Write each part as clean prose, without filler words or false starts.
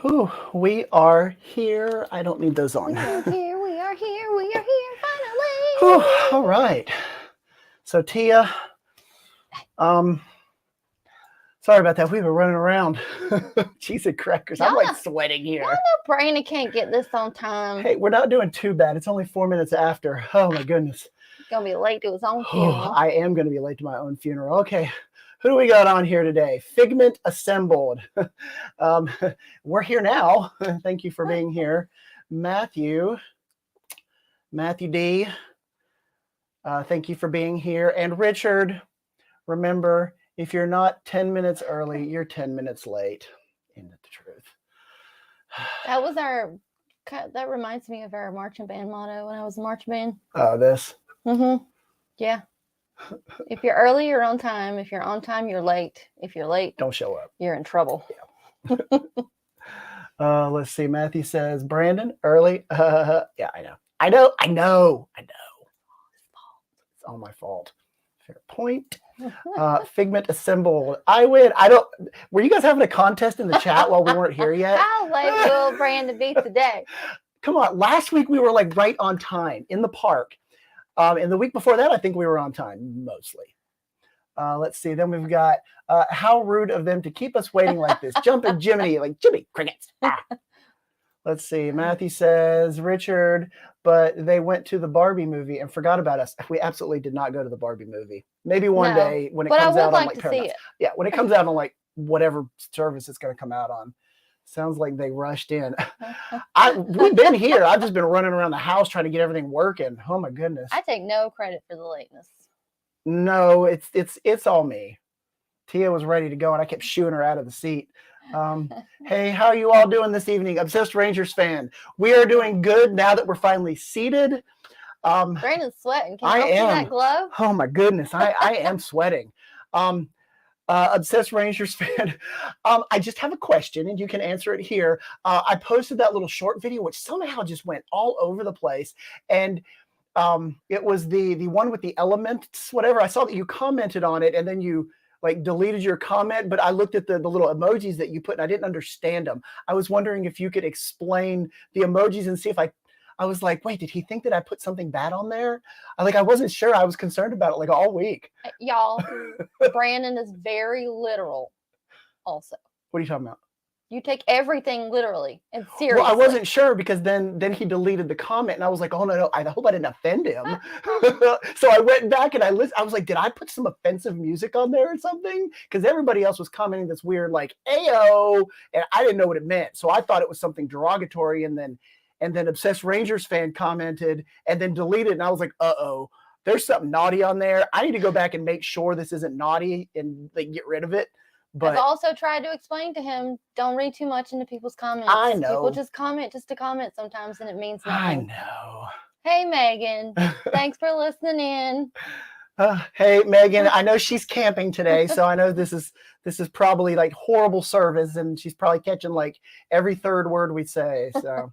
Whew, we are here. I don't need those on. We are here, we are here, we are here, Whew, finally. all right. So Tia, sorry about that. We've been running around. Cheese and crackers. I'm like sweating here. I know Brandon can't get this on time. Hey, we're not doing too bad. It's only 4 minutes after. Oh my goodness. He's gonna be late to his own funeral. I am going to be late to my own funeral. Okay. Who do we got on here today? Figment Assembled. We're here now. Thank you for being here. Matthew D. Thank you for being here. And Richard, remember, if you're not 10 minutes early, you're 10 minutes late. Isn't it the truth? That reminds me of our marching band motto when I was a marching band. Oh, this? Mm-hmm. Yeah. If you're early, you're on time. If you're on time, you're late. If you're late, don't show up. You're in trouble. Yeah. Let's see. Matthew says, Brandon, early. Yeah, I know. It's all my fault. Fair point. Figment Assembled. I win. Were you guys having a contest in the chat while we weren't here yet? How late will Brandon be today? Come on. Last week we were like right on time in the park. And the week before that, I think we were on time, mostly. Let's see. Then we've got, how rude of them to keep us waiting like this. Jumping Jiminy, like Jimmy Crickets. Let's see. Matthew says, Richard, but they went to the Barbie movie and forgot about us. We absolutely did not go to the Barbie movie. Maybe one day when it comes out on like Paramount. Yeah, when it comes out on like whatever service it's going to come out on. Sounds like they rushed in. We've been here. I've just been running around the house trying to get everything working. Oh my goodness. I take no credit for the lateness. No, it's all me. Tia was ready to go and I kept shooing her out of the seat. Hey, how are you all doing this evening? Obsessed Rangers fan. We are doing good now that we're finally seated. Brandon's sweating. Can you see that glow? Oh my goodness. I am sweating. Obsessed Rangers fan. I just have a question and you can answer it here. I posted that little short video, which somehow just went all over the place. And it was the one with the elements, whatever. I saw that you commented on it and then you like deleted your comment, but I looked at the little emojis that you put and I didn't understand them. I was wondering if you could explain the emojis and see if I was like, wait, did he think that I put something bad on there? I wasn't sure. I was concerned about it like all week. Y'all, Brandon is very literal also. What are you talking about? You take everything literally and seriously. Well, I wasn't sure because then he deleted the comment and I was like, oh no, I hope I didn't offend him. So I went back and I listened. I was like, did I put some offensive music on there or something? Because everybody else was commenting this weird like, ayo, and I didn't know what it meant. So I thought it was something derogatory and then Obsessed Rangers fan commented and then deleted. And I was like, uh-oh, there's something naughty on there. I need to go back and make sure this isn't naughty and like get rid of it. But I've also tried to explain to him, don't read too much into people's comments. I know. People just comment just to comment sometimes and it means nothing. I know. Hey, Megan. Thanks for listening in. Hey, Megan, I know she's camping today, so I know this is probably like horrible service and she's probably catching like every third word we say. So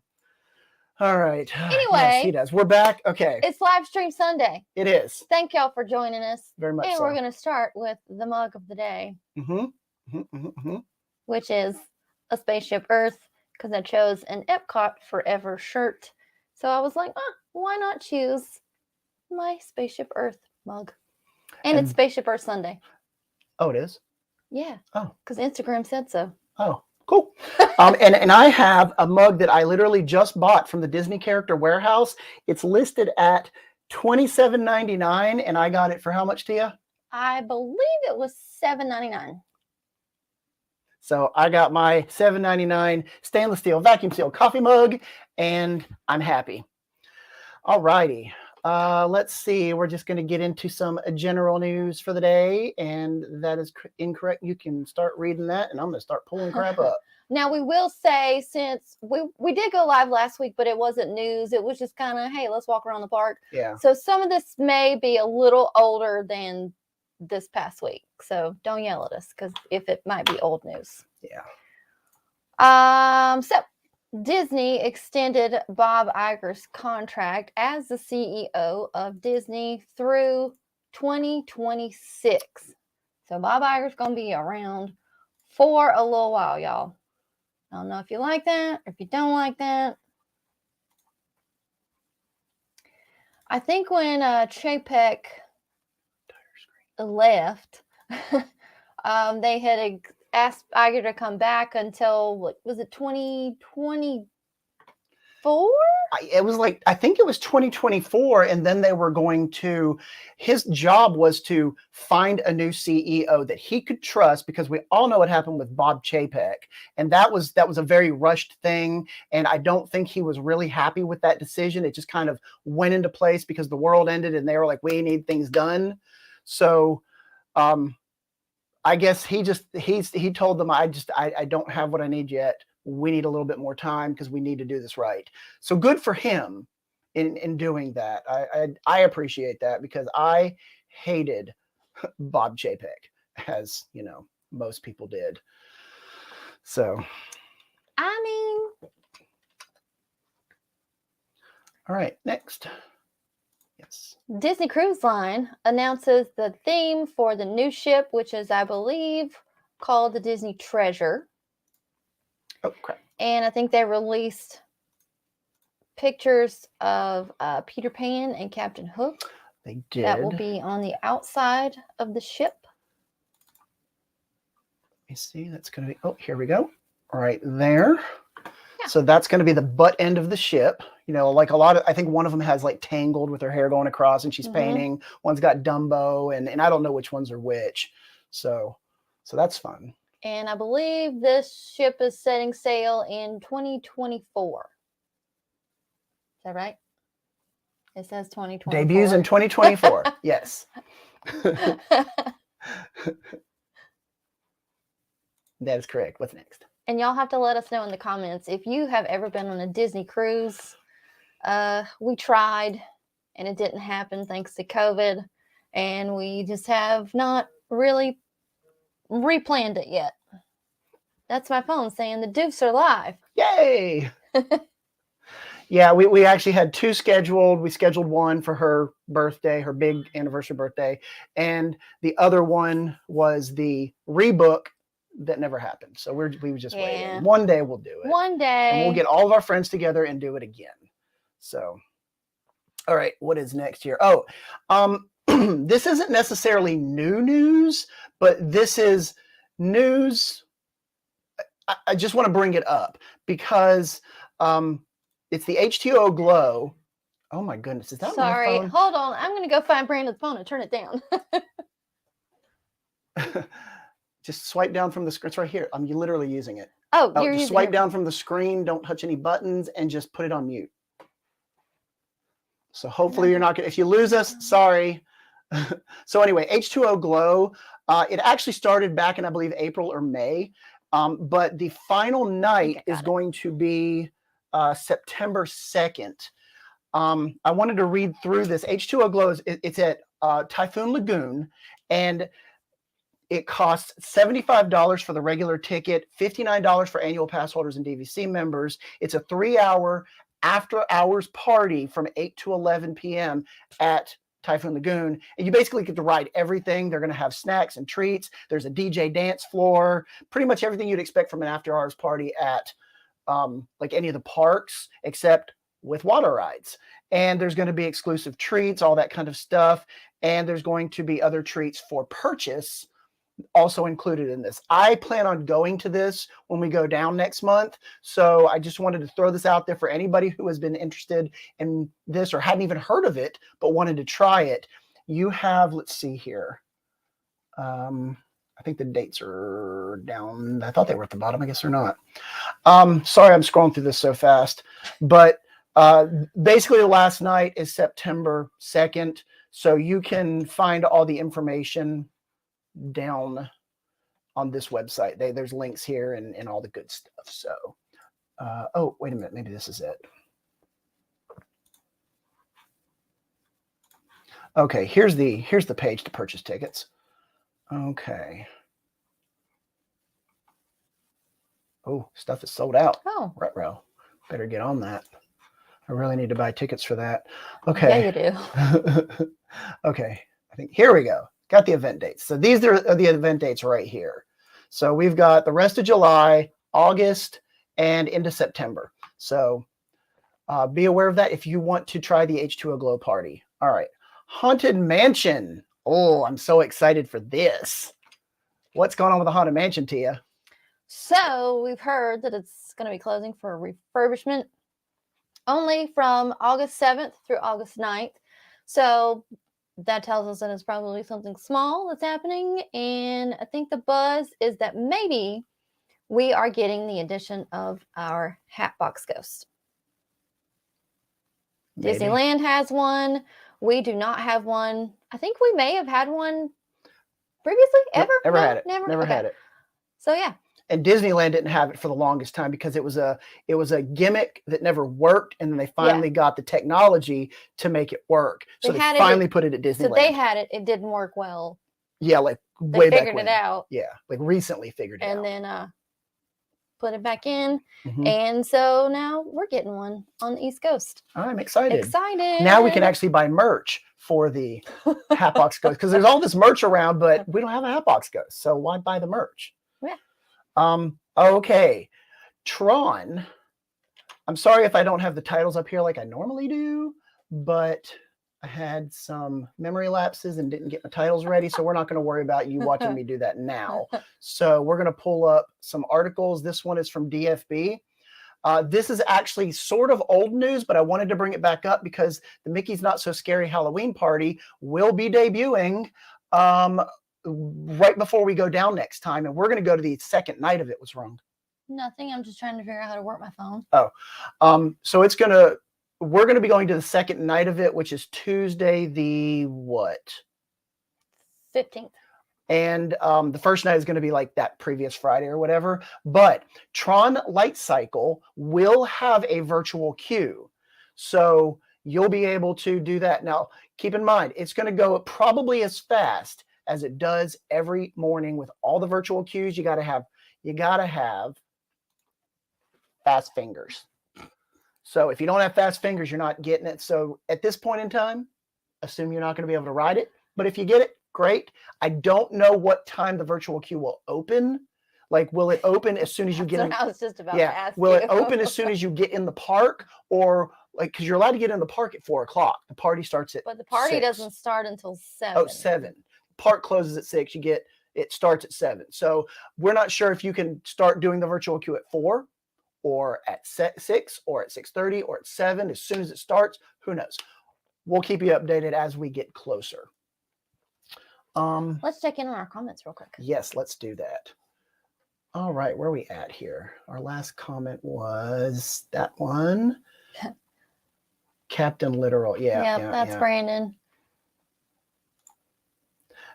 all right. Anyway, yes, he does. We're back. Okay. It's Livestream Sunday. It is. Thank y'all for joining us. Very much. And so. We're going to start with the mug of the day, which is a Spaceship Earth, because I chose an EPCOT Forever shirt. So I was like, why not choose my Spaceship Earth mug? And it's Spaceship Earth Sunday. Oh, it is? Yeah. Oh. Because Instagram said so. Oh. Cool. And I have a mug that I literally just bought from the Disney Character Warehouse. It's listed at $27.99, and I got it for how much, Tia? I believe it was $7.99. So I got my $7.99 stainless steel vacuum sealed coffee mug, and I'm happy. All righty. Let's see. We're just going to get into some general news for the day, and that is incorrect. You can start reading that, and I'm going to start pulling crap up. Now, we will say, since we did go live last week, but it wasn't news. It was just kind of, hey, let's walk around the park. Yeah. So some of this may be a little older than this past week. So don't yell at us, because if it might be old news. Yeah. So Disney extended Bob Iger's contract as the CEO of Disney through 2026. So Bob Iger's going to be around for a little while, y'all. I don't know if you like that or if you don't like that. I think when Chapek left, they had asked Iger to come back until, what was it, 2024? It was like, I think it was 2024, and then they were going to, his job was to find a new CEO that he could trust, because we all know what happened with Bob Chapek, and that was a very rushed thing, and I don't think he was really happy with that decision. It just kind of went into place because the world ended, and they were like, we need things done. So I guess he told them, I don't have what I need yet. We need a little bit more time because we need to do this right. So good for him in doing that. I appreciate that, because I hated Bob Chapek, as you know, most people did. So I mean, all right, next. Yes. Disney Cruise Line announces the theme for the new ship, which is, I believe, called the Disney Treasure. Oh, crap. And I think they released pictures of Peter Pan and Captain Hook. They did. That will be on the outside of the ship. Let me see. That's going to be, oh, here we go. Right there. Yeah. So that's going to be the butt end of the ship. You know, like a lot of, I think one of them has like Tangled with her hair going across and she's painting. One's got Dumbo, and I don't know which ones are which. So that's fun. And I believe this ship is setting sail in 2024. Is that right? It says 2024. Debuts in 2024. Yes. That is correct. What's next? And y'all have to let us know in the comments if you have ever been on a Disney cruise. We tried and it didn't happen thanks to COVID. And we just have not really replanned it yet. That's my phone saying the Doofs are live. Yay! Yeah, we actually had two scheduled. We scheduled one for her birthday, her big anniversary birthday, and the other one was the rebook that never happened. So we were just waiting. One day we'll do it. One day. And we'll get all of our friends together and do it again. So, all right, what is next here? Oh, this isn't necessarily new news, but this is news. I just want to bring it up because it's the H2O Glow. Oh my goodness, is that my phone? Hold on. I'm going to go find Brandon's phone and turn it down. Just swipe down from the screen. It's right here. I'm literally using it. Oh, you're just swipe down from the screen. Don't touch any buttons and just put it on mute. So hopefully you're not going to, if you lose us, sorry. So anyway, H2O Glow, it actually started back in, I believe, April or May. But the final night is going to be September 2nd. I wanted to read through this. H2O Glow, it's at Typhoon Lagoon, and it costs $75 for the regular ticket, $59 for annual pass holders and DVC members. It's a 3-hour after-hours party from 8 to 11 p.m. at Typhoon Lagoon, and you basically get to ride everything. They're going to have snacks and treats. There's a DJ dance floor, pretty much everything you'd expect from an after-hours party at like any of the parks, except with water rides. And there's going to be exclusive treats, all that kind of stuff. And there's going to be other treats for purchase also included in this. I plan on going to this when we go down next month. So I just wanted to throw this out there for anybody who has been interested in this or hadn't even heard of it, but wanted to try it. You have, let's see here. I think the dates are down. I thought they were at the bottom. I guess they're not. Sorry, I'm scrolling through this so fast, but basically the last night is September 2nd. So you can find all the information down on this website. There's links here and all the good stuff. So, oh, wait a minute. Maybe this is it. Okay, here's the page to purchase tickets. Okay. Oh, stuff is sold out. Oh. Retro. Better get on that. I really need to buy tickets for that. Okay. Yeah, you do. Okay. I think here we go. Got the event dates. So these are the event dates right here. So we've got the rest of July, August, and into September. So be aware of that if you want to try the H2O Glow Party. All right. Haunted Mansion. Oh, I'm so excited for this. What's going on with the Haunted Mansion, Tia? So we've heard that it's going to be closing for refurbishment only from August 7th through August 9th. So that tells us that it's probably something small that's happening. And I think the buzz is that maybe we are getting the addition of our Hatbox Ghost. Maybe. Disneyland has one. We do not have one. I think we may have had one previously. Ever? Never No, had it. Never Never Okay. had it. So yeah. And Disneyland didn't have it for the longest time because it was a gimmick that never worked, and then they finally got the technology to make it work. So they finally put it at Disneyland. So they had it. It didn't work well. Yeah, like They way back figured when. it out. Yeah, like recently figured it out. And then put it back in. Mhm. And so now we're getting one on the East Coast. I'm excited. Excited. Now we can actually buy merch for the Hatbox Ghost, because there's all this merch around, but we don't have a Hatbox Ghost. So why buy the merch? Yeah. Okay. Tron. I'm sorry if I don't have the titles up here like I normally do, but I had some memory lapses and didn't get my titles ready. So we're not going to worry about you watching me do that now. So we're going to pull up some articles. This one is from DFB. This is actually sort of old news, but I wanted to bring it back up because the Mickey's Not So Scary Halloween Party will be debuting right before we go down next time. And we're going to go to the second night of it. What's wrong? Nothing. I'm just trying to figure out how to work my phone. So we're going to be going to the second night of it, which is Tuesday, the what? 15th. And the first night is going to be like that previous Friday or whatever. But Tron Light Cycle will have a virtual queue. So you'll be able to do that. Now, keep in mind, it's going to go probably as fast as it does every morning with all the virtual queues. You got to have fast fingers. So if you don't have fast fingers, you're not getting it. So at this point in time, assume you're not going to be able to ride it. But if you get it, great. I don't know what time the virtual queue will open. Like, will it open as soon as you get in? I was just about to ask Will you. it open as soon as you get in the park? Or like, because you're allowed to get in the park at 4 o'clock. The party starts at But the party 6. doesn't start until 7. Oh, 7. Park closes at 6. It starts at 7. So we're not sure if you can start doing the virtual queue at 4 or at 6 or at 6:30 or at 7. As soon as it starts, who knows? We'll keep you updated as we get closer. Let's check in on our comments real quick. Yes, let's do that. All right, where are we at here? Our last comment was that one. Captain Literal. Yeah, that's Brandon.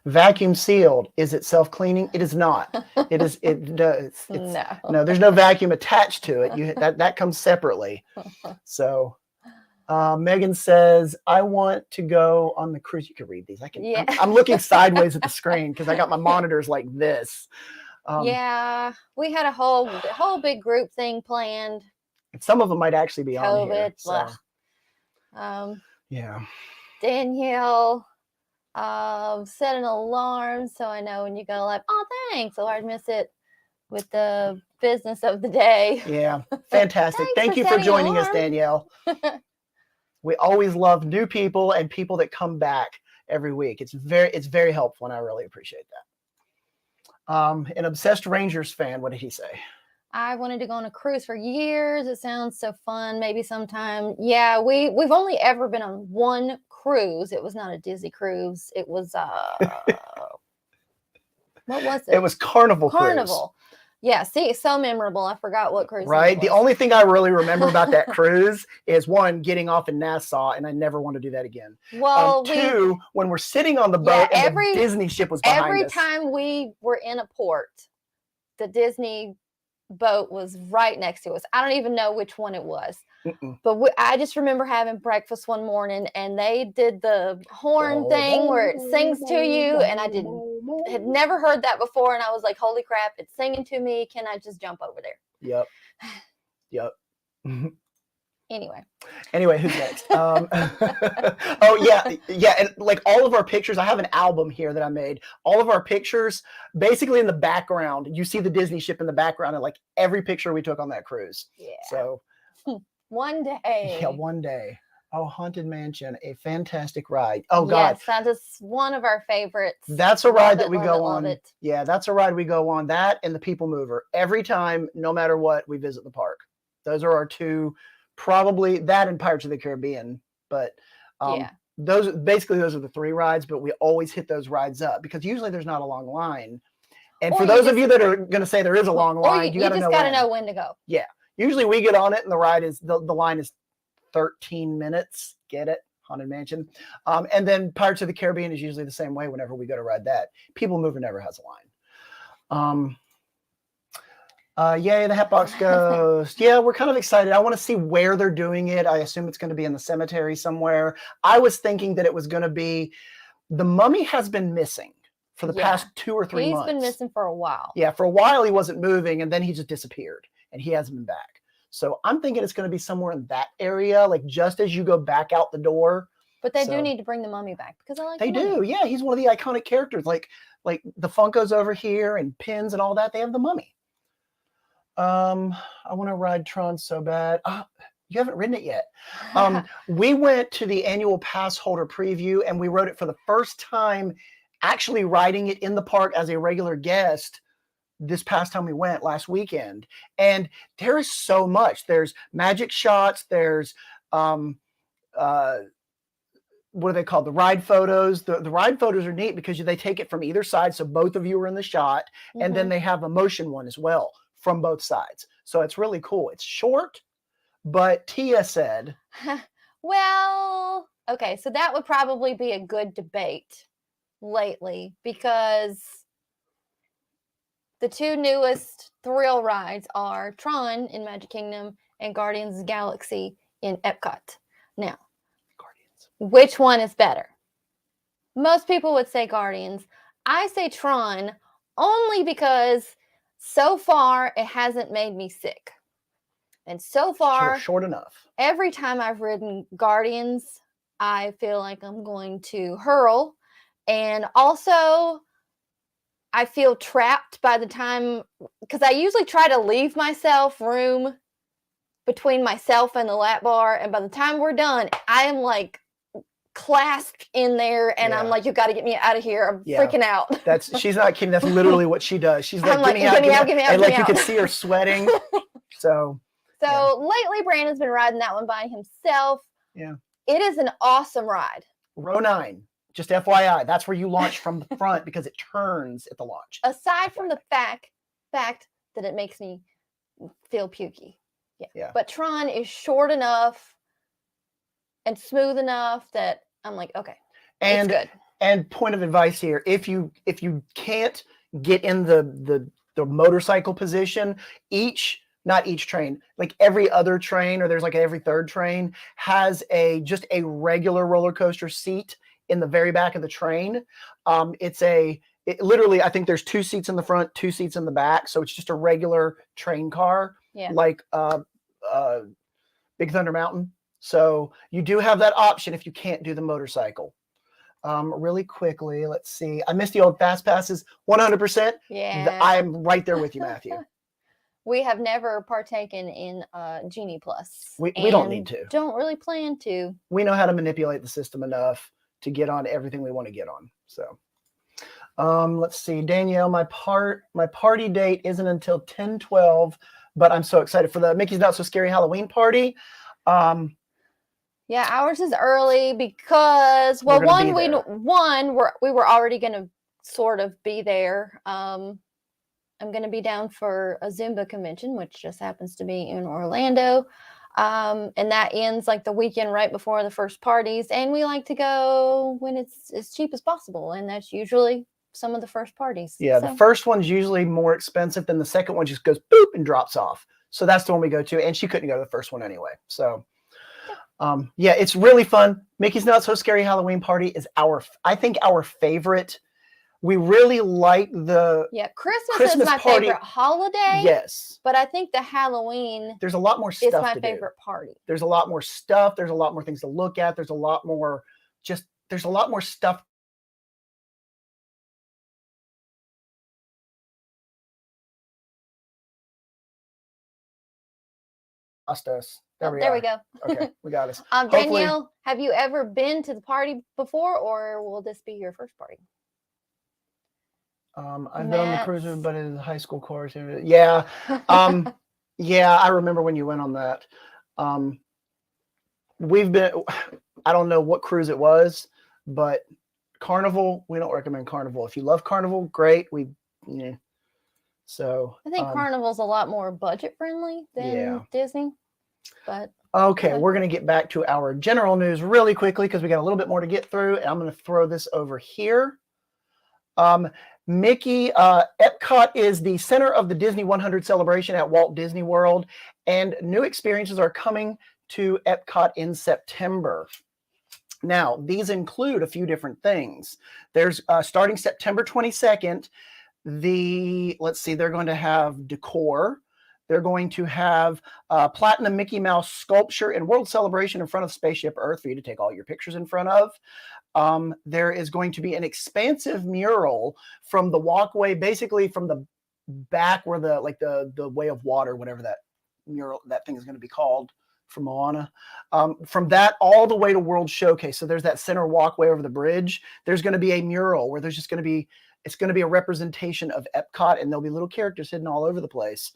Vacuum sealed. Is it self-cleaning? It is not. It is. It does. No. There's no vacuum attached to it. That comes separately. So, Megan says, "I want to go on the cruise." You can read these. I'm looking sideways at the screen because I got my monitors like this. We had a whole big group thing planned. And some of them might actually be on here. So. Yeah. Danielle. Set an alarm so I know when you go like, oh, thanks, or I'd miss it with the business of the day. Yeah, fantastic. Thank you for joining us, Danielle. We always love new people and people that come back every week. It's very helpful, and I really appreciate that. An obsessed Rangers fan, what did he say? I wanted to go on a cruise for years. It sounds so fun. Maybe sometime. Yeah, we've only ever been on one cruise. It was not a Disney cruise. It was what was it? It was Carnival. Yeah, see, so memorable. I forgot what cruise. Right. The only thing I really remember about that cruise is, one, getting off in Nassau, and I never want to do that again. Well, 2, when we're sitting on the boat and the Disney ship was behind us. Every time we were in a port, the Disney boat was right next to us. I don't even know which one it was. But I just remember having breakfast one morning, and they did the horn thing where it sings to you, and I had never heard that before, and I was like, holy crap, it's singing to me. Can I just jump over there? Yep. Anyway, who's next? Oh yeah, and like all of our pictures, I have an album here that I made. All of our pictures, basically in the background, you see the Disney ship in the background, and like every picture we took on that cruise. Yeah. So one day. Yeah, one day. Oh, Haunted Mansion, a fantastic ride. Oh God, yes, that is one of our favorites. That's a ride that we love go it, on. love it. Yeah, that's a ride we go on. That and the People Mover every time, no matter what, we visit the park. Those are our two. Probably that and Pirates of the Caribbean, but Yeah. those are the three rides, but we always hit those rides up because usually there's not a long line. And Or for you those just- of you that are going to say there is a long line, you got to just know got to when. know when to go. Yeah. Usually we get on it and the ride is the line is 13 minutes. Get it? Haunted Mansion. And then Pirates of the Caribbean is usually the same way whenever we go to ride that. People Mover never has a line. Yay, the Hatbox Ghost. Yeah, we're kind of excited. I want to see where they're doing it. I assume it's going to be in the cemetery somewhere. I was thinking that it was going to be, the Mummy has been missing for the past 2 or 3 months. He's been missing for a while. Yeah, for a while he wasn't moving and then he just disappeared and he hasn't been back. So I'm thinking it's going to be somewhere in that area, like just as you go back out the door. But they do need to bring the Mummy back because I like They do. Yeah, he's one of the iconic characters. Like the Funkos over here and pins and all that. They have the Mummy. I want to ride Tron so bad. You haven't ridden it yet. We went to the annual Passholder preview and we rode it for the first time, actually riding it in the park as a regular guest this past time we went last weekend. And there is so much. There's magic shots. There's, what are they called? The ride photos. The ride photos are neat because they take it from either side. So both of you are in the shot. Mm-hmm. And then they have a motion one as well from both sides. So it's really cool. It's short, but Tia said. Well, okay. So that would probably be a good debate lately because the two newest thrill rides are Tron in Magic Kingdom and Guardians of the Galaxy in Epcot. Now, which one is better? Most people would say Guardians. I say Tron only because so far it hasn't made me sick. And so far, short enough. Every time I've ridden Guardians, I feel like I'm going to hurl. And also, I feel trapped by the time, because I usually try to leave myself room between myself and the lap bar. And by the time we're done, I am like clasped in there and I'm like, you got to get me out of here. I'm freaking out. She's not kidding. That's literally what she does. She's like, get me out. And like you can see her sweating. So lately Brandon's been riding that one by himself. Yeah. It is an awesome ride. Row 9. Just FYI, that's where you launch from the front because it turns at the launch. Aside from the fact that it makes me feel pukey. Yeah. But Tron is short enough and smooth enough that I'm like, okay, it's good. And point of advice here, if you can't get in the motorcycle position, not each train, like every other train, or there's like every third train, has just a regular roller coaster seat in the very back of the train. Literally, I think there's 2 seats in the front, 2 seats in the back. So it's just a regular train car, like Big Thunder Mountain. So you do have that option if you can't do the motorcycle. Really quickly, let's see. I missed the old fast passes, 100%. Yeah. I'm right there with you, Matthew. We have never partaken in Genie Plus. We don't need to. Don't really plan to. We know how to manipulate the system enough to get on everything we want to get on. So let's see. Danielle, my party date isn't until 10/12, but I'm so excited for the Mickey's Not So Scary Halloween party. Yeah, ours is early because we were already going to sort of be there. I'm going to be down for a Zumba convention, which just happens to be in Orlando. And that ends like the weekend right before the first parties. And we like to go when it's as cheap as possible. And that's usually some of the first parties. Yeah, the first one's usually more expensive than the second one, just goes boop and drops off. So that's the one we go to. And she couldn't go to the first one anyway. So it's really fun. Mickey's Not So Scary Halloween party is I think our favorite We really like the Christmas Christmas is my party. favorite holiday. Yes. But I think the Halloween there's a lot more stuff is my to favorite do. party. There's a lot more stuff. There's a lot more things to look at. There's a lot more there's a lot more stuff. Lost us. There we go. Okay, we got us. Danielle, have you ever been to the party before, or will this be your first party? I've been on the cruise, but in the high school course. Yeah. Yeah, I remember when you went on that. We've been, I don't know what cruise it was, but Carnival, we don't recommend Carnival. If you love Carnival, great. So I think Carnival's a lot more budget friendly than Disney. But okay, we're going to get back to our general news really quickly because we got a little bit more to get through, and I'm going to throw this over here. Mickey, Epcot is the center of the Disney 100 celebration at Walt Disney World, and new experiences are coming to Epcot in September. Now, these include a few different things. There's starting September 22nd, let's see, they're going to have decor. They're going to have Platinum Mickey Mouse sculpture and World Celebration in front of Spaceship Earth for you to take all your pictures in front of. There is going to be an expansive mural from the walkway, basically from the back where the way of water, whatever that mural, that thing is going to be called from Moana. From that all the way to World Showcase. So there's that center walkway over the bridge. There's going to be a mural where there's just going to be, it's going to be a representation of Epcot, and there'll be little characters hidden all over the place.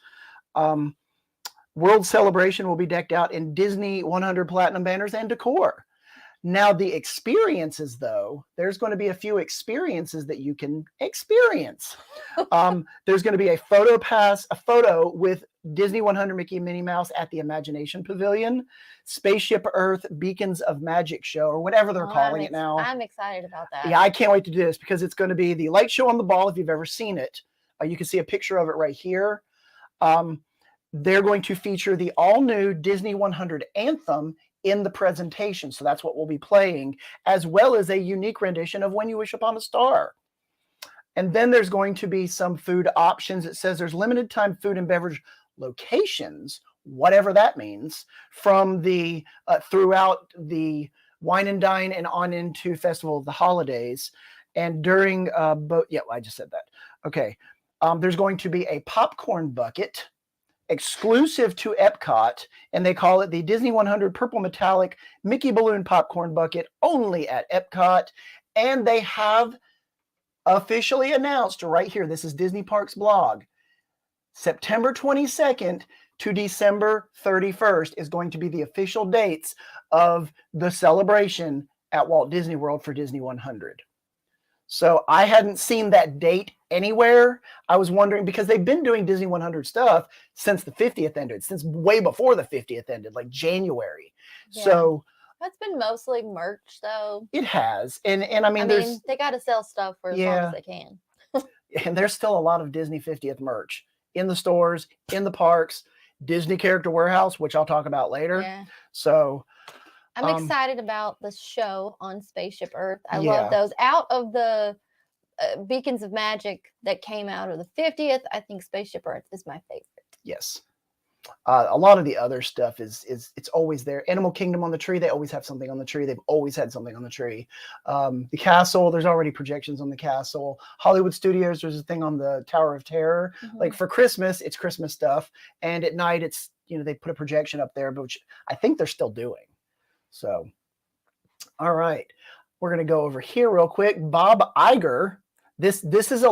World Celebration will be decked out in Disney 100 Platinum banners and decor. Now, the experiences, though, there's going to be a few experiences that you can experience. There's going to be a photo with Disney 100 Mickey and Minnie Mouse at the Imagination Pavilion, Spaceship Earth Beacons of Magic show, or whatever they're calling it now. I'm excited about that. Yeah, I can't wait to do this because it's going to be the light show on the ball, if you've ever seen it. You can see a picture of it right here. They're going to feature the all-new Disney 100 anthem in the presentation. So that's what we'll be playing, as well as a unique rendition of When You Wish Upon a Star. And then there's going to be some food options. It says there's limited time food and beverage locations, whatever that means, from the throughout the Wine and Dine and on into Festival of the Holidays. And during, I just said that. Okay. There's going to be a popcorn bucket exclusive to Epcot, and they call it the Disney 100 Purple Metallic Mickey Balloon Popcorn Bucket, only at Epcot. And they have officially announced right here, this is Disney Parks blog, September 22nd to December 31st is going to be the official dates of the celebration at Walt Disney World for Disney 100. So I hadn't seen that date anywhere. I was wondering, because they've been doing Disney 100 stuff since the 50th ended, since way before the 50th ended, like January. Yeah. So that's been mostly merch, though. It has. And I mean, they got to sell stuff for as long as they can. And there's still a lot of Disney 50th merch in the stores, in the parks, Disney Character Warehouse, which I'll talk about later. Yeah. So I'm excited about the show on Spaceship Earth. I love those. Out of the Beacons of Magic that came out of the 50th, I think Spaceship Earth is my favorite. Yes. A lot of the other stuff is it's always there. Animal Kingdom on the tree, they always have something on the tree. They've always had something on the tree. The castle, there's already projections on the castle. Hollywood Studios, there's a thing on the Tower of Terror. Mm-hmm. Like for Christmas, it's Christmas stuff. And at night, it's, they put a projection up there, which I think they're still doing. So, all right, we're going to go over here real quick. Bob Iger, this isn't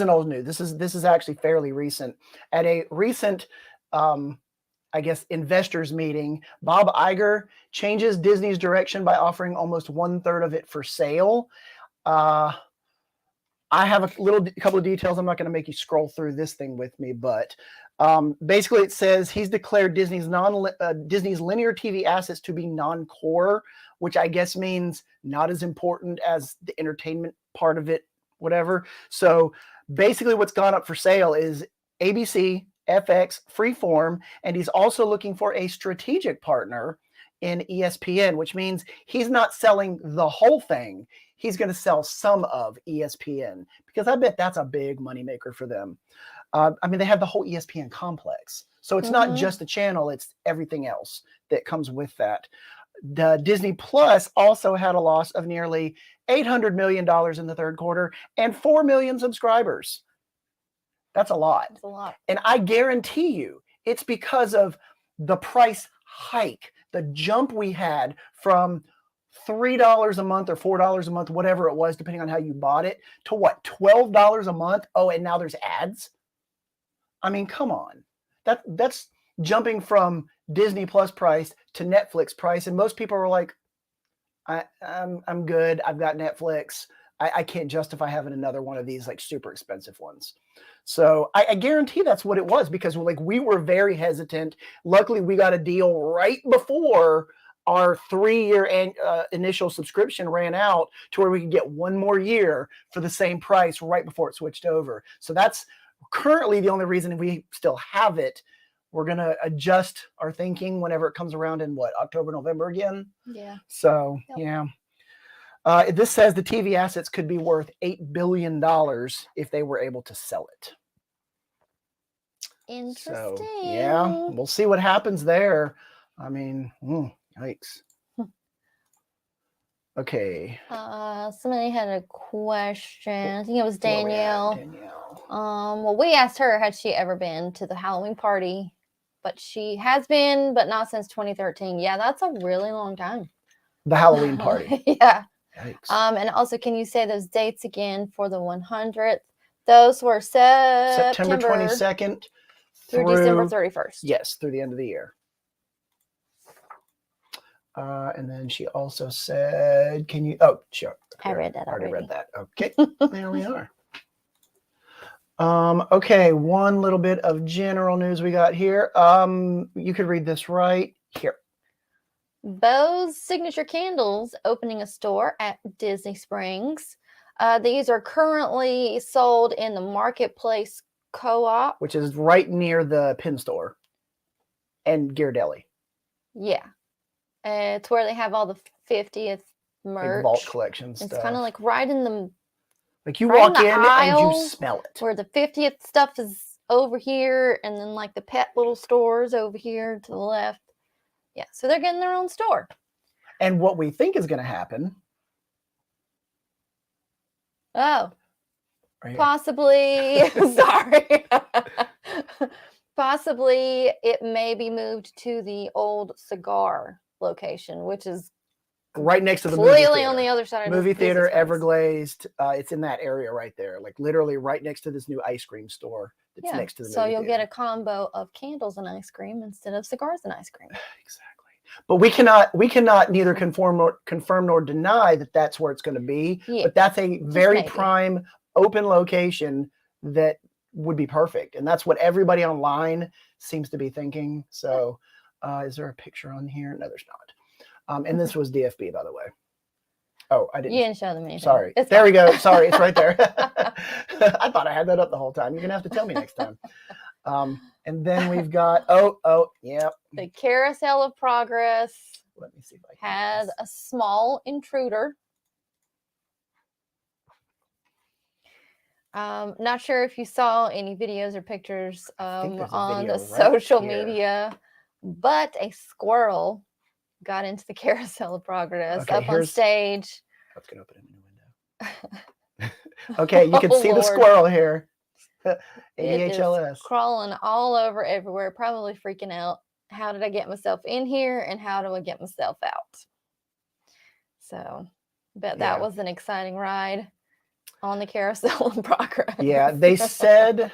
old news. This is actually fairly recent. At a recent, I guess, investors meeting, Bob Iger changes Disney's direction by offering almost 1/3 of it for sale. I have a couple of details. I'm not going to make you scroll through this thing with me, but basically it says he's declared Disney's linear TV assets to be non-core, which I guess means not as important as the entertainment part of it, whatever. So basically what's gone up for sale is ABC, FX, Freeform, and he's also looking for a strategic partner in ESPN, which means he's not selling the whole thing. He's going to sell some of ESPN, because I bet that's a big moneymaker for them. I mean, they have the whole ESPN complex. So it's not just the channel, it's everything else that comes with that. The Disney Plus also had a loss of nearly $800 million in the third quarter and 4 million subscribers. That's a lot. That's a lot. And I guarantee you it's because of the price hike, the jump we had from $3 a month or $4 a month, whatever it was, depending on how you bought it, to what, $12 a month? Oh, and now there's ads. I mean, come on. That's jumping from Disney Plus price to Netflix price. And most people are like, I'm good. I've got Netflix. I can't justify having another one of these like super expensive ones. So I guarantee that's what it was, because like we were very hesitant. Luckily, we got a deal right before our 3-year initial subscription ran out, to where we could get 1 more year for the same price right before it switched over. So that's currently the only reason we still have it. We're going to adjust our thinking whenever it comes around in October, November again. Yeah. So, yeah. This says the TV assets could be worth $8 billion if they were able to sell it. Interesting. So, yeah, we'll see what happens there. I mean, yikes. Okay. Somebody had a question. I think it was Danielle. Danielle. Well, we asked her, had she ever been to the Halloween party? But she has been, but not since 2013. Yeah, that's a really long time. The Halloween party. Yeah. Yikes. And also, can you say those dates again for the 100th? Those were September 22nd through December 31st. Yes, through the end of the year. And then she also said, can you, oh, sure. I read that already. already. Read that. Okay, there we are. Okay, one little bit of general news we got here. You could read this right here. Bo's Signature Candles opening a store at Disney Springs. These are currently sold in the Marketplace Co-op, which is right near the pin store and Ghirardelli. Yeah. It's where they have all the 50th merch. Big vault collection stuff. It's kind of like right in the... Like you walk in and you smell it. Where the 50th stuff is over here, and then like the pet little stores over here to the left. Yeah, so they're getting their own store. And what we think is going to happen... Oh. Right possibly. Sorry. Possibly it may be moved to the old cigar location, which is right next to the movie theater. On the other side of movie theater, Everglazed. It's in that area right there, like literally right next to this new ice cream store that's next to the movie so you'll theater. get a combo of candles and ice cream instead of cigars and ice cream. Exactly. But we cannot neither confirm nor deny that that's where it's going to be. Yeah, but that's a very prime open location that would be perfect, and that's what everybody online seems to be thinking. So is there a picture on here? No, there's not. And this was DFB, by the way. Oh, I didn't. You didn't show them anything. Sorry. There we go. Sorry, it's right there. I thought I had that up the whole time. You're gonna have to tell me next time. And then we've got yeah. The Carousel of Progress. Let me see if I can has a small intruder. Not sure if you saw any videos or pictures on the social media, but a squirrel got into the Carousel of Progress up on stage. I was going to open a new window. Okay, you can see the squirrel here. ADHLS. Crawling all over everywhere, probably freaking out. How did I get myself in here, and how do I get myself out? So, bet that was an exciting ride on the Carousel of Progress. Yeah, they said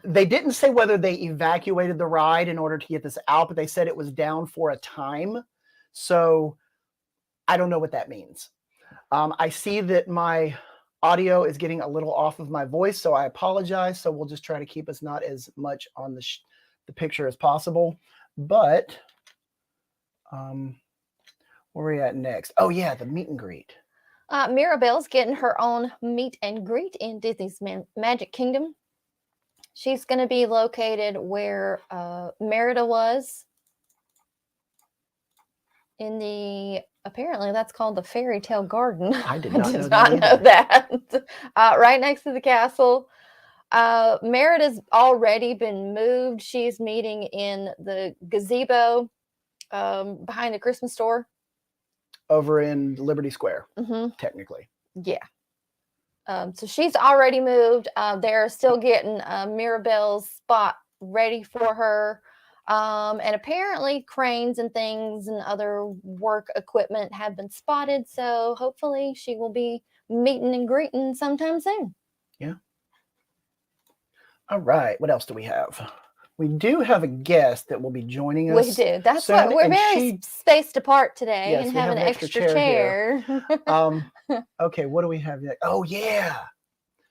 they didn't say whether they evacuated the ride in order to get this out, but they said it was down for a time. So I don't know what that means. I see that my audio is getting a little off of my voice, so I apologize. So we'll just try to keep us not as much on the picture as possible. But where are we at next? Oh yeah, the meet and greet. Mirabel's getting her own meet and greet in Disney's Magic Kingdom. She's going to be located where Merida was. in apparently that's called the Fairy Tale Garden. I did not know that. Right next to the castle. Merida's already been moved. She's meeting in the gazebo behind the Christmas store. Over in Liberty Square, technically. Yeah. So she's already moved. They're still getting Mirabel's spot ready for her. And apparently cranes and things and other work equipment have been spotted. So hopefully she will be meeting and greeting sometime soon. Yeah. All right. What else do we have? We do have a guest that will be joining us. We do. That's soon, why we're very spaced apart today, yes, and we have an extra chair. Okay, what do we have next? Oh, yeah.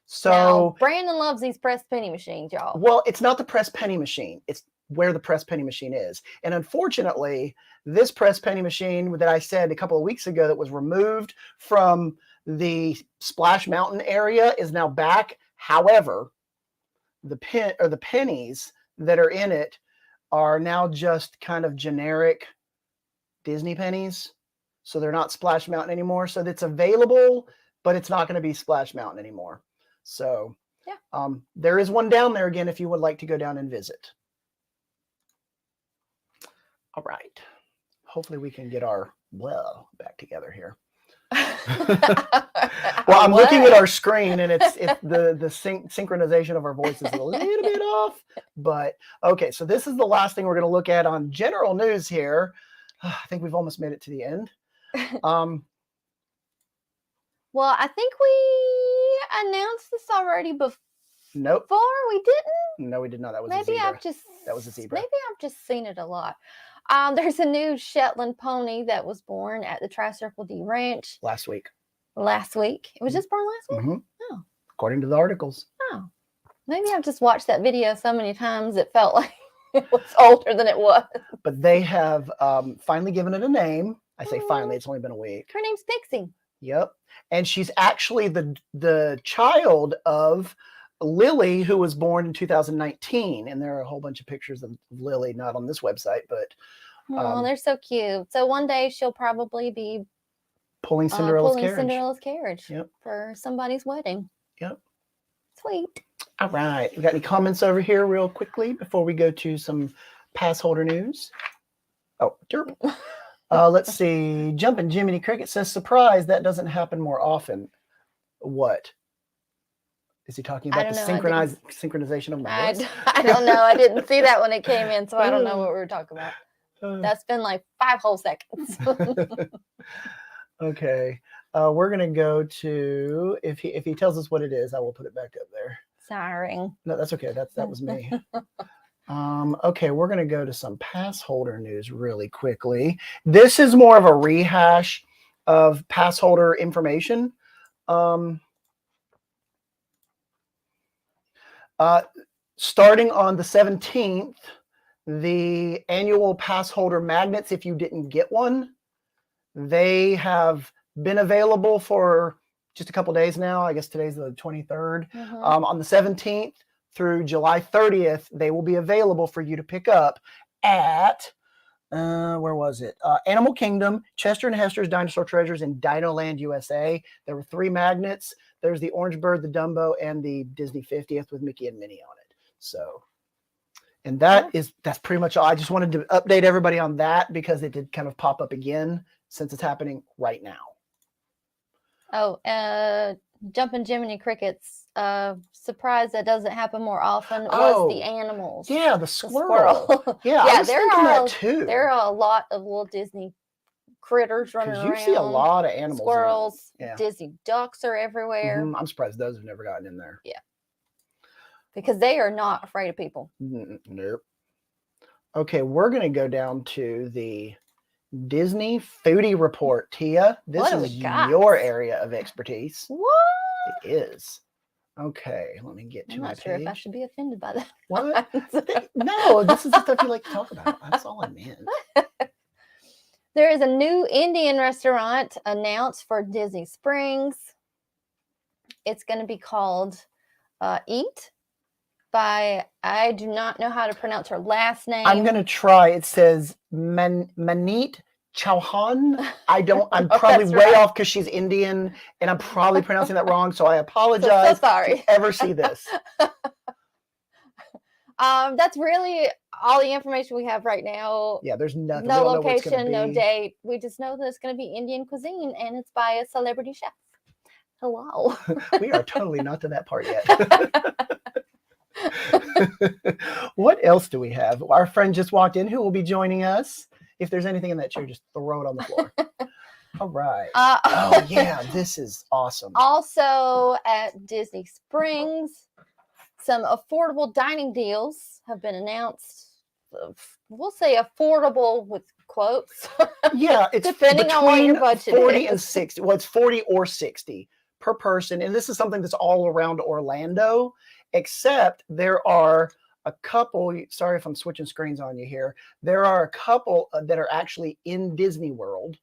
So now, Brandon loves these press penny machines, y'all. Well, it's not the press penny machine. It's where the press penny machine is. And unfortunately, this press penny machine that I said a couple of weeks ago that was removed from the Splash Mountain area is now back. However, the pennies that are in it are now just kind of generic Disney pennies. So they're not Splash Mountain anymore. So it's available, but it's not going to be Splash Mountain anymore. So yeah. There is one down there again if you would like to go down and visit. All right. Hopefully we can get our back together here. Well, I'm looking at our screen and it's the synchronization of our voices is a little bit off, but okay. So this is the last thing we're going to look at on general news here. I think we've almost made it to the end. Well, I think we announced this already before. Nope. We didn't? No, we did not. That was maybe a zebra. That was a zebra. Maybe I've just seen it a lot. There's a new Shetland pony that was born at the Tri-Circle D Ranch. Last week. It was just born last week? Oh. According to the articles. Oh. Maybe I've just watched that video so many times it felt like it was older than it was. But they have finally given it a name. I say finally, it's only been a week. Her name's Pixie. Yep. And she's actually the child of Lily, who was born in 2019. And there are a whole bunch of pictures of Lily, not on this website, but they're so cute. So one day she'll probably be pulling Cinderella's carriage yep. for somebody's wedding. Yep. Sweet. All right. We got any comments over here real quickly before we go to some pass holder news? Oh, derp. Let's see. Jumpin' Jiminy Cricket says, surprise, that doesn't happen more often. What? Is he talking about the synchronization of my voice? I don't know. I didn't see that when it came in, so I don't know what we were talking about. That's been like 5 whole seconds. Okay. We're going to go to, if he tells us what it is, I will put it back up there. Sorry. No, that's okay. That was me. Okay, we're going to go to some pass holder news really quickly. This is more of a rehash of pass holder information. Starting on the 17th, the annual pass holder magnets, if you didn't get one, they have been available for just a couple days now. I guess today's the 23rd. On the 17th through July 30th, they will be available for you to pick up at, where was it? Animal Kingdom, Chester and Hester's Dinosaur Treasures, and Dinoland USA. There were 3 magnets. There's the Orange Bird, the Dumbo, and the Disney 50th with Mickey and Minnie on it. So, and that's pretty much all. I just wanted to update everybody on that because it did kind of pop up again since it's happening right now. Oh, Jumpin' Jiminy Cricket's surprise that doesn't happen more often was the animals. Yeah, the squirrel. Yeah, I was thinking that too. There are a lot of little Disney critters running around. You see a lot of animals. Squirrels, Disney ducks are everywhere. I'm surprised those have never gotten in there. Yeah. Because they are not afraid of people. Nope. Okay, we're going to go down to the Disney Foodie Report. Tia, this is your area of expertise. What? It is. Okay, let me get to my page. I'm not sure if I should be offended by that. What? No, this is the stuff you like to talk about. That's all I meant. There is a new Indian restaurant announced for Disney Springs. It's going to be called Eat by, I do not know how to pronounce her last name. I'm going to try. It says Manit Chauhan. I'm Oh, probably that's way right. off because she's Indian and I'm probably pronouncing that wrong. So I apologize sorry. if you ever see this. That's really all the information we have right now. Yeah, there's nothing. No We don't know what it's gonna location, no be. date. We just know that it's going to be Indian cuisine and it's by a celebrity chef. Hello. We are totally not to that part yet. What else do we have? Our friend just walked in who will be joining us. If there's anything in that chair, just throw it on the floor. All right. Oh, yeah, this is awesome. Also at Disney Springs, some affordable dining deals have been announced. We'll say affordable with quotes. Yeah, it's depending on what your budget 40 is. and 60. Well, it's 40 or 60 per person. And this is something that's all around Orlando, except there are a couple. Sorry if I'm switching screens on you here. There are a couple that are actually in Disney World.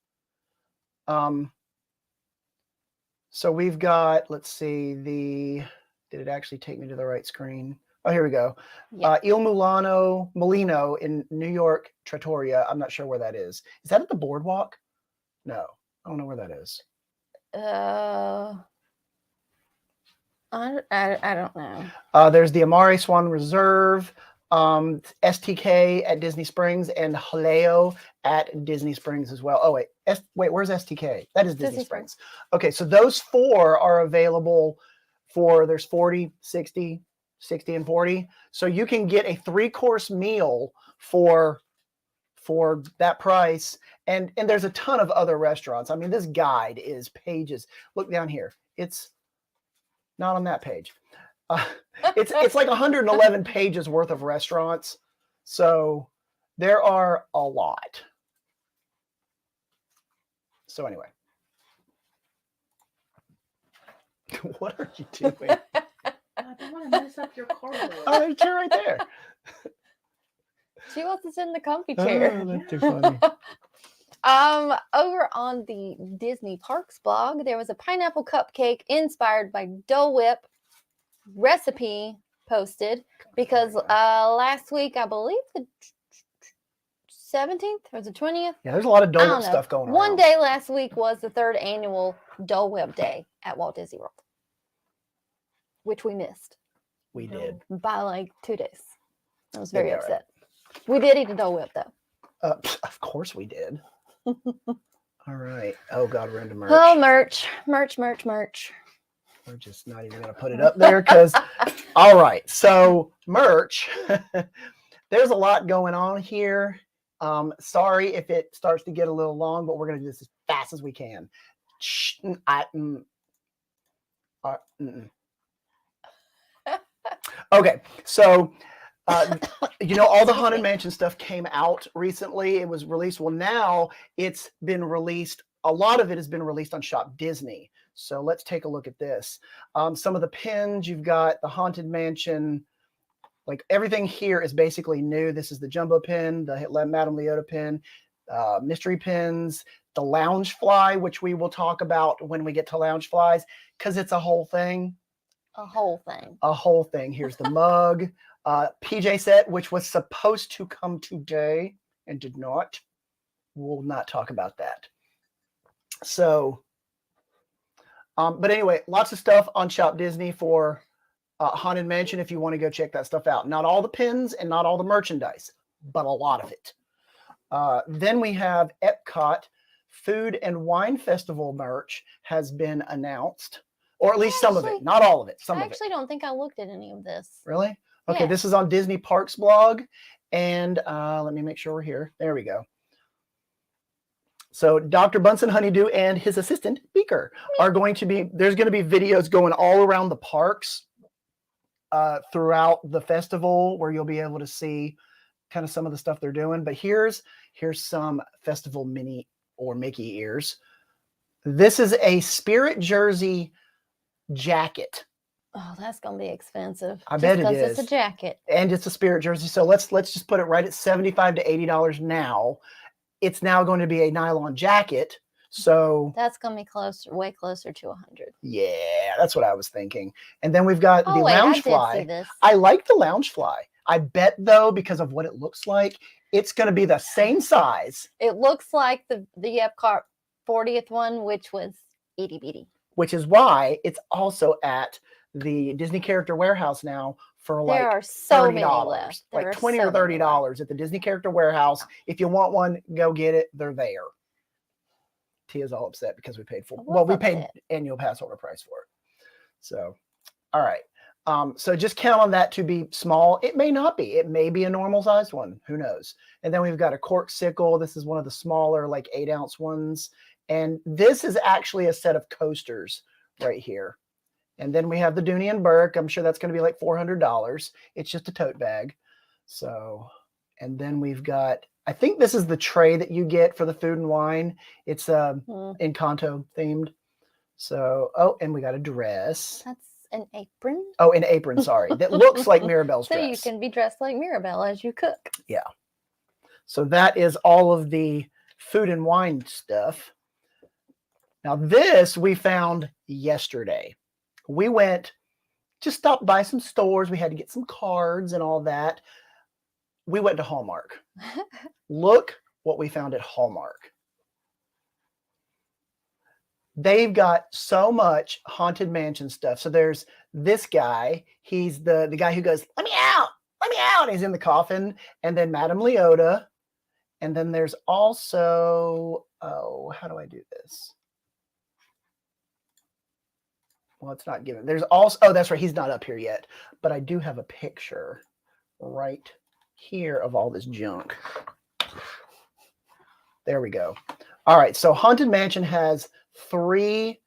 So we've got, let's see, did it actually take me to the right screen? Oh, here we go. Yeah. Il Molino in New York, Trattoria. I'm not sure where that is. Is that at the boardwalk? No, I don't know where that is. I don't know. There's the Amare Swan Reserve, STK at Disney Springs, and Haleo at Disney Springs as well. Oh, wait. Where's STK? That is Disney Springs. Okay, so those four are available for, there's 40, 60, 60, and 40. So you can get a 3-course meal for that price. And there's a ton of other restaurants. I mean, this guide is pages. Look down here. It's not on that page. It's like 111 pages worth of restaurants. So there are a lot. So anyway. What are you doing? I don't want to mess up your cardboard. Oh, there's a chair right there. She wants to sit in the comfy chair. Oh, that's too funny. Over on the Disney Parks blog, there was a pineapple cupcake inspired by Dole Whip recipe posted because last week, I believe the 17th or the 20th. Yeah, there's a lot of Dole Whip stuff going on. One day last week was the 3rd annual Dole Whip Day at Walt Disney World, which we missed. We did. By like 2 days. I was very upset. Right. We did eat a Dole Whip though. Of course we did. All right. Oh God, we're into merch. Oh, merch. We're just not even going to put it up there because, all right. So merch, there's a lot going on here. Sorry if it starts to get a little long, but we're going to do this as fast as we can. Okay. So, all the Haunted Mansion stuff came out recently. It was released. Well, now it's been released. A lot of it has been released on Shopdisney. So let's take a look at this. Some of the pins, you've got the Haunted Mansion. Like everything here is basically new. This is the Jumbo pin, the Madame Leota pin, mystery pins, the Loungefly, which we will talk about when we get to Loungeflies, because it's a whole thing. A whole thing. A whole thing. Here's the mug. PJ set, which was supposed to come today and did not. We'll not talk about that. So, but anyway, lots of stuff on Shopdisney for Haunted Mansion if you want to go check that stuff out. Not all the pins and not all the merchandise, but a lot of it. Then we have EPCOT Food and Wine Festival merch has been announced, or at least some of it, not all of it. I actually don't think I looked at any of this. Really? Okay, Yeah. This is on Disney Parks blog, and let me make sure we're here. There we go. So Dr. Bunsen Honeydew and his assistant Beeker are going to be. There's going to be videos going all around the parks throughout the festival, where you'll be able to see kind of some of the stuff they're doing. But here's some festival mini or Mickey ears. This is a Spirit jersey jacket. Oh, that's gonna be expensive. I bet it is. Because it's a jacket. And it's a Spirit jersey. So let's just put it right at $75 to $80 now. It's now going to be a nylon jacket. So that's gonna be way closer to 100. Yeah, that's what I was thinking. And then we've got the Loungefly. I like the Loungefly. I bet though, because of what it looks like, it's going to be the same size. It looks like the Epcot 40th one, which was itty bitty. Which is why it's also at the Disney Character Warehouse now for like There are so $30, many left. There like are $20 so or many left. $30 at the Disney Character Warehouse. If you want one, go get it. They're there. Tia's all upset because we paid full. I was Well, we paid upset. annual pass holder price for it. So, all right. So just count on that to be small. It may not be. It may be a normal sized one. Who knows? And then we've got a cork sickle. This is one of the smaller, like 8-ounce ones. And this is actually a set of coasters right here. And then we have the Dooney and Burke. I'm sure that's going to be like $400. It's just a tote bag. So, and then we've got, I think this is the tray that you get for the food and wine. It's Encanto themed. So, oh, and we got a dress. That's an apron. Oh, an apron, sorry. That looks like Mirabel's So dress. you can be dressed like Mirabel as you cook. Yeah. So that is all of the food and wine stuff. Now this we found yesterday. We went, just stopped by some stores. We had to get some cards and all that. We went to Hallmark. Look what we found at Hallmark. They've got so much Haunted Mansion stuff. So there's this guy. He's the guy who goes, let me out, let me out. He's in the coffin. And then Madame Leota. And then there's also, oh, how do I do this? Well, it's not given. There's also, oh, that's right. He's not up here yet. But I do have a picture right here of all this junk. There we go. All right. So Haunted Mansion has 3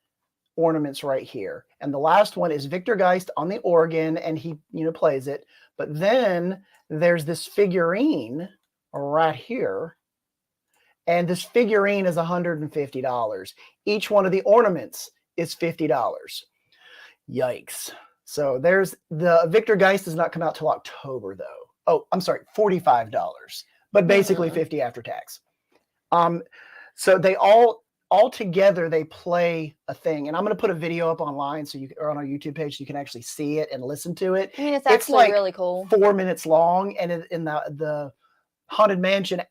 ornaments right here. And the last one is Victor Geist on the organ, and he, plays it. But then there's this figurine right here. And this figurine is $150. Each one of the ornaments is $50. Yikes. So there's the Victor Geist does not come out till October though. Oh, I'm sorry, $45, but basically $50 after tax. So they all together, they play a thing. And I'm going to put a video up online or on our YouTube page, so you can actually see it and listen to it. I mean, it's actually like really cool. 4 minutes long. And in the Haunted Mansion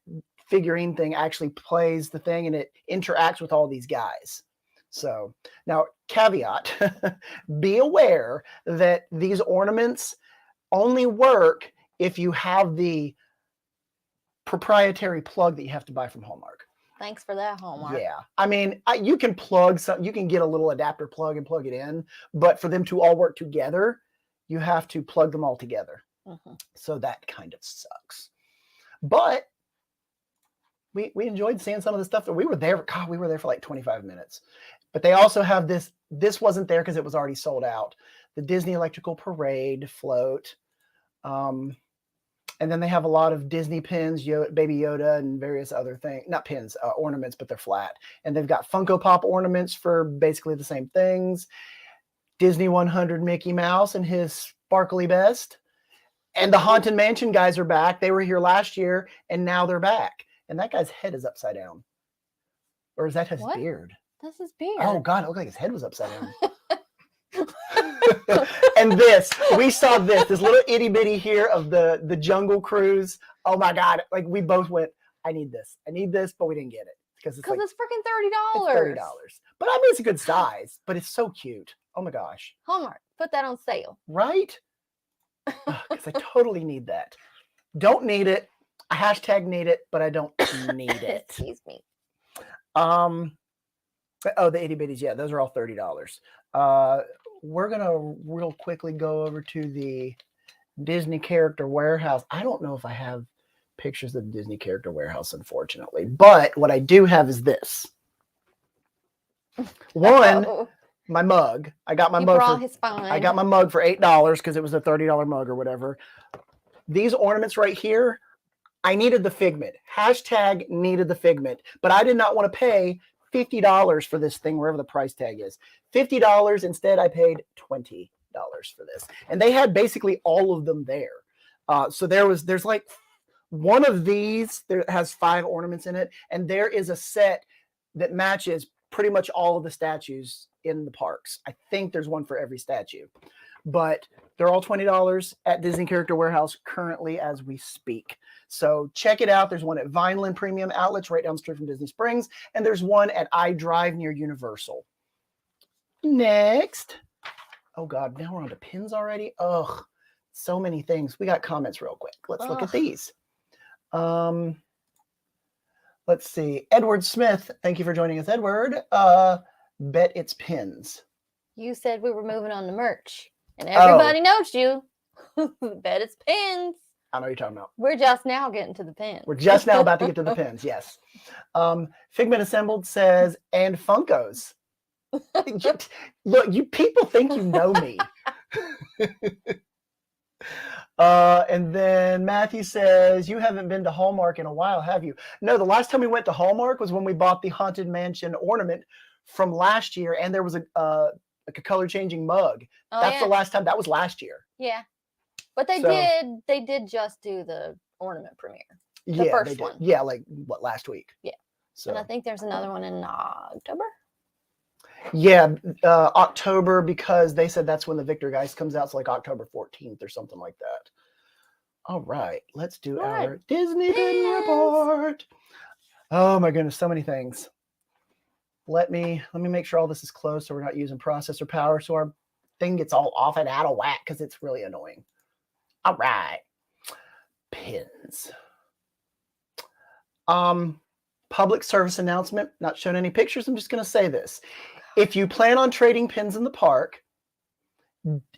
figurine thing actually plays the thing, and it interacts with all these guys. So now, caveat, be aware that these ornaments only work if you have the proprietary plug that you have to buy from Hallmark. Thanks for that, Hallmark. Yeah. I mean, you can plug something, you can get a little adapter plug and plug it in, but for them to all work together, you have to plug them all together. Mm-hmm. So that kind of sucks. But we enjoyed seeing some of the stuff that we were there. God, we were there for like 25 minutes. But they also have this wasn't there because it was already sold out. The Disney Electrical Parade float. And then they have a lot of Disney pins, Baby Yoda, and various other things. Not pins, ornaments, but they're flat. And they've got Funko Pop ornaments for basically the same things. Disney 100 Mickey Mouse and his sparkly best. And the Haunted Mansion guys are back. They were here last year, and now they're back. And that guy's head is upside down. Or is that his beard? That's his beard. Oh, God, it looked like his head was upside down. And we saw this little itty bitty here of the Jungle Cruise. Oh, my God. Like, we both went, I need this, but we didn't get it. Because it's freaking $30. $30. But I mean, it's a good size, but it's so cute. Oh, my gosh. Hallmark, put that on sale. Right? Because I totally need that. Don't need it. I hashtag need it, but I don't need it. Excuse me. Oh, the itty bitties. Yeah, those are all $30. We're going to real quickly go over to the Disney Character Warehouse. I don't know if I have pictures of the Disney Character Warehouse, unfortunately. But what I do have is this. One, my mug. I got my mug. I got my mug for $8 because it was a $30 mug or whatever. These ornaments right here, I needed the figment. Hashtag needed the figment. But I did not want to pay $50 for this thing, wherever the price tag is. $50. Instead, I paid $20 for this. And they had basically all of them there. So there's like one of these that has 5 ornaments in it. And there is a set that matches pretty much all of the statues in the parks. I think there's one for every statue. but they're all $20 at Disney Character Warehouse currently as we speak. So check it out. There's one at Vineland Premium Outlets right down the street from Disney Springs, and there's one at iDrive near Universal. Next. Oh God, now we're on to pins already. Ugh, so many things. We got comments real quick. Let's look at these. Let's see. Edward Smith, thank you for joining us, Edward. Bet it's pins. You said we were moving on to merch, and everybody knows you. Bet it's pins. I know what you're talking about. We're just now getting to the pins. We're just now about to get to the pins, yes. Figment Assembled says, and Funkos. Look, you people think you know me. And then Matthew says, you haven't been to Hallmark in a while, have you? No, the last time we went to Hallmark was when we bought the Haunted Mansion ornament from last year, and there was a color changing mug. That's the last time. That was last year. Yeah. But they did just do the ornament premiere. The Yeah, first one. Yeah, like what, last week? Yeah. So And I think there's another one in October. yeah, October, because they said that's when the Victor Geist comes out. It's like October 14th or something like that. All right, let's do our Disney Pin Report. Oh my goodness, so many things. Let me make sure all this is closed so we're not using processor power so our thing gets all off and out of whack because it's really annoying. All right, pins. Public service announcement. Not showing any pictures. I'm just going to say this. If you plan on trading pins in the park,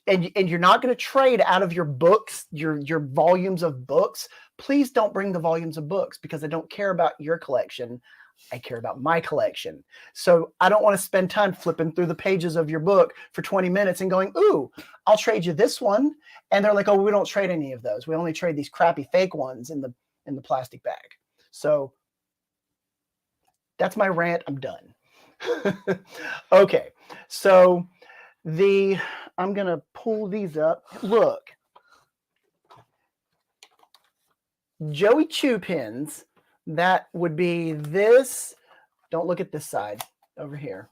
and you're not going to trade out of your books, your volumes of books, please don't bring the volumes of books because I don't care about your collection. I care about my collection. So I don't want to spend time flipping through the pages of your book for 20 minutes and going, ooh, I'll trade you this one. And they're like, oh, we don't trade any of those. We only trade these crappy fake ones in the plastic bag. So that's my rant. I'm done. Okay. So I'm going to pull these up. Look. Joey Chou pins. That would be this. Don't look at this side over here.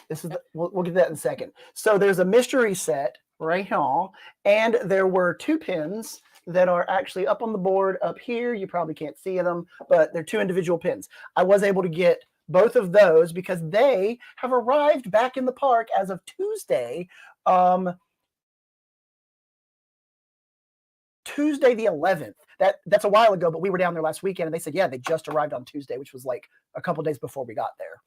This is we'll get that in a second. So there's a mystery set right here, and there were two pins that are actually up on the board up here. You probably can't see them, but they're two individual pins. I was able to get both of those because they have arrived back in the park as of Tuesday. Tuesday the 11th. That's a while ago, but we were down there last weekend and they said, yeah, they just arrived on Tuesday, which was like a couple days before we got there.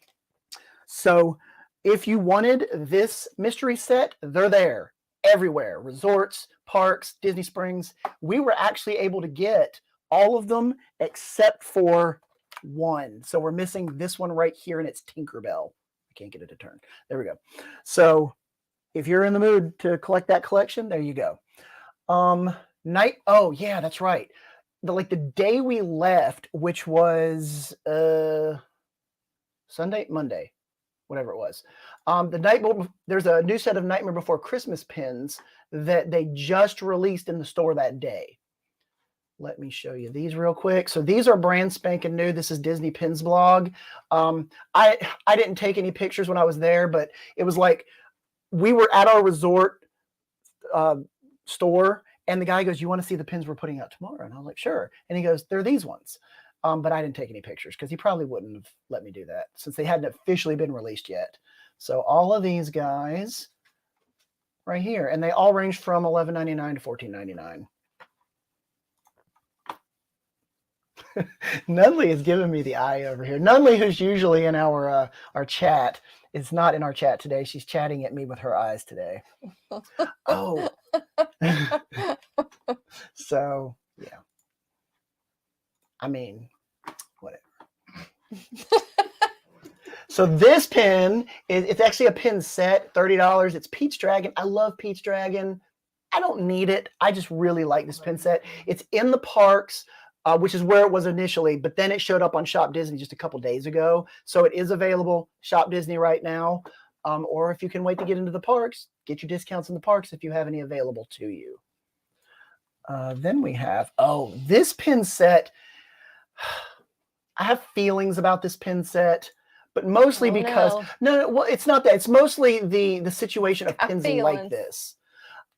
So if you wanted this mystery set, they're there everywhere. Resorts, parks, Disney Springs. We were actually able to get all of them except for one. So we're missing this one right here and it's Tinkerbell. I can't get it to turn. There we go. So if you're in the mood to collect that collection, there you go. Oh yeah, that's right. The day we left, which was Sunday, Monday, whatever it was. There's a new set of Nightmare Before Christmas pins that they just released in the store that day. Let me show you these real quick. So these are brand spanking new. This is Disney Pins blog. I didn't take any pictures when I was there, but it was like we were at our resort store. And the guy goes, you want to see the pins we're putting out tomorrow? And I was like, sure. And he goes, they're these ones. But I didn't take any pictures because he probably wouldn't have let me do that since they hadn't officially been released yet. So all of these guys right here, and they all range from $11.99 to $14.99. Nunley is giving me the eye over here. Nunley, who's usually in our chat, is not in our chat today. She's chatting at me with her eyes today. Oh. So, yeah. I mean, whatever. So this pin, it's actually a pin set, $30. It's Peach Dragon. I love Peach Dragon. I don't need it. I just really like this pin set. It's in the parks, which is where it was initially, but then it showed up on Shop Disney just a couple days ago. So it is available Shop Disney right now. Or if you can wait to get into the parks, get your discounts in the parks if you have any available to you. Then we have, this pin set. I have feelings about this pin set, but mostly because, well, it's not that. It's mostly the situation of pins like this.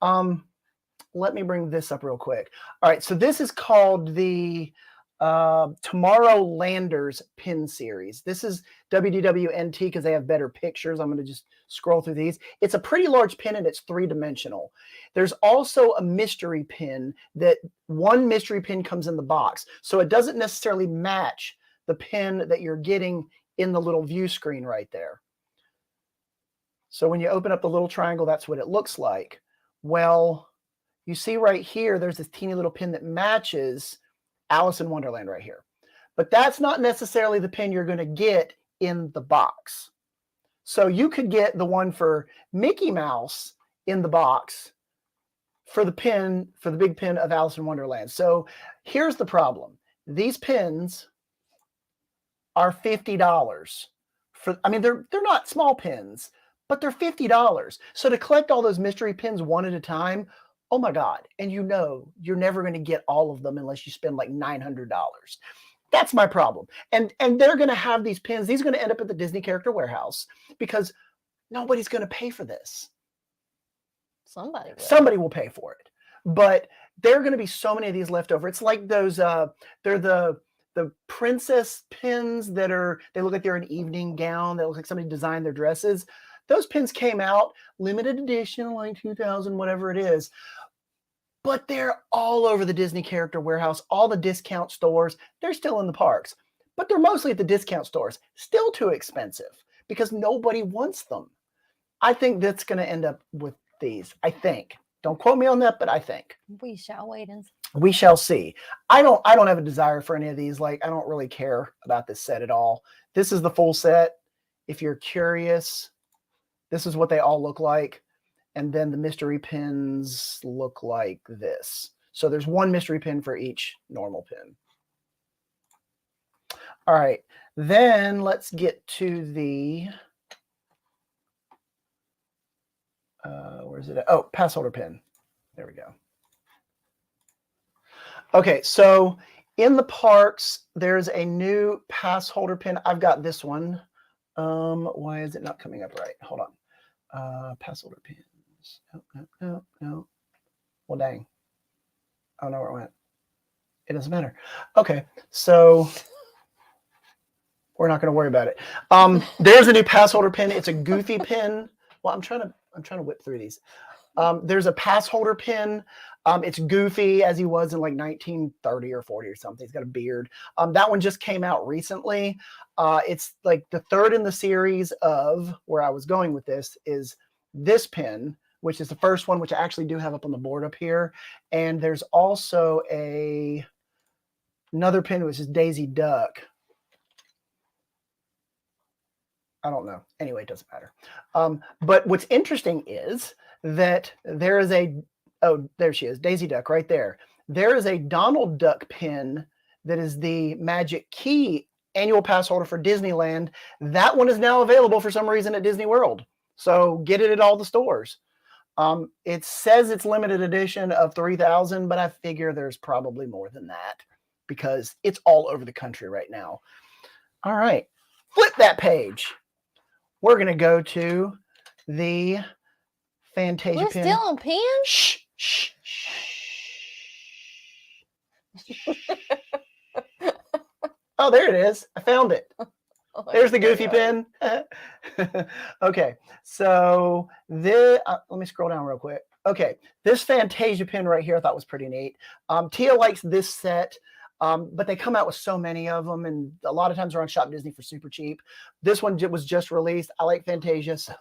Let me bring this up real quick. All right, so this is called the Tomorrowlanders Pin Series. This is WDWNT because they have better pictures. I'm going to just scroll through these. It's a pretty large pin and it's three-dimensional. There's also a mystery pin that one mystery pin comes in the box. So it doesn't necessarily match the pin that you're getting in the little view screen right there. So when you open up the little triangle, that's what it looks like. Well, you see right here, there's this teeny little pin that matches Alice in Wonderland right here. But that's not necessarily the pin you're going to get in the box. So you could get the one for Mickey Mouse in the box for the pin, for the big pin of Alice in Wonderland. So here's the problem. These pins are $50. I mean, they're not small pins, but they're $50. So to collect all those mystery pins one at a time, oh my God. And you know, you're never going to get all of them unless you spend like $900. That's my problem. And they're going to have these pins. These are going to end up at the Disney Character Warehouse because nobody's going to pay for this. Somebody will. Somebody will pay for it. But there are going to be so many of these left over. It's like those, they're the princess pins that are, they look like they're an evening gown. They look like somebody designed their dresses. Those pins came out, limited edition, like 2000, whatever it is. But they're all over the Disney Character Warehouse, all the discount stores. They're still in the parks, but they're mostly at the discount stores. Still too expensive because nobody wants them. I think that's going to end up with these. I think. Don't quote me on that, but I think. We shall wait and see. We shall see. I don't have a desire for any of these. Like, I don't really care about this set at all. This is the full set. If you're curious, this is what they all look like. And then the mystery pins look like this. So there's one mystery pin for each normal pin. All right. Then let's get to the, where's it at? Oh, Passholder pin. There we go. Okay. So in the parks, there's a new Passholder pin. I've got this one. Why is it not coming up right? Hold on. Passholder pins. No. Well, dang. I don't know where it went. It doesn't matter. Okay, so we're not going to worry about it. There's a new Passholder pin. It's a goofy pin. Well, I'm trying to whip through these. There's a Passholder pin. It's goofy as he was in like 1930 or 40 or something. He's got a beard. That one just came out recently. It's like the third in the series of where I was going with this is this pin, which is the first one, which I actually do have up on the board up here. And there's also another pin, which is Daisy Duck. I don't know. Anyway, it doesn't matter. But what's interesting is that there is oh, there she is, Daisy Duck right there. There is a Donald Duck pin that is the Magic Key annual pass holder for Disneyland. That one is now available for some reason at Disney World. So get it at all the stores. It says it's limited edition of 3,000, but I figure there's probably more than that because it's all over the country right now. All right, flip that page. We're going to go to the Fantasia We're pin. still on pins? Shh, shh, shh. Oh, there it is. I found it. There's the goofy pin. Okay, so this, let me scroll down real quick. Okay, this Fantasia pin right here I thought was pretty neat. Tia likes this set, but they come out with so many of them, and a lot of times they're on Shop Disney for super cheap. This one was just released. I like Fantasia, so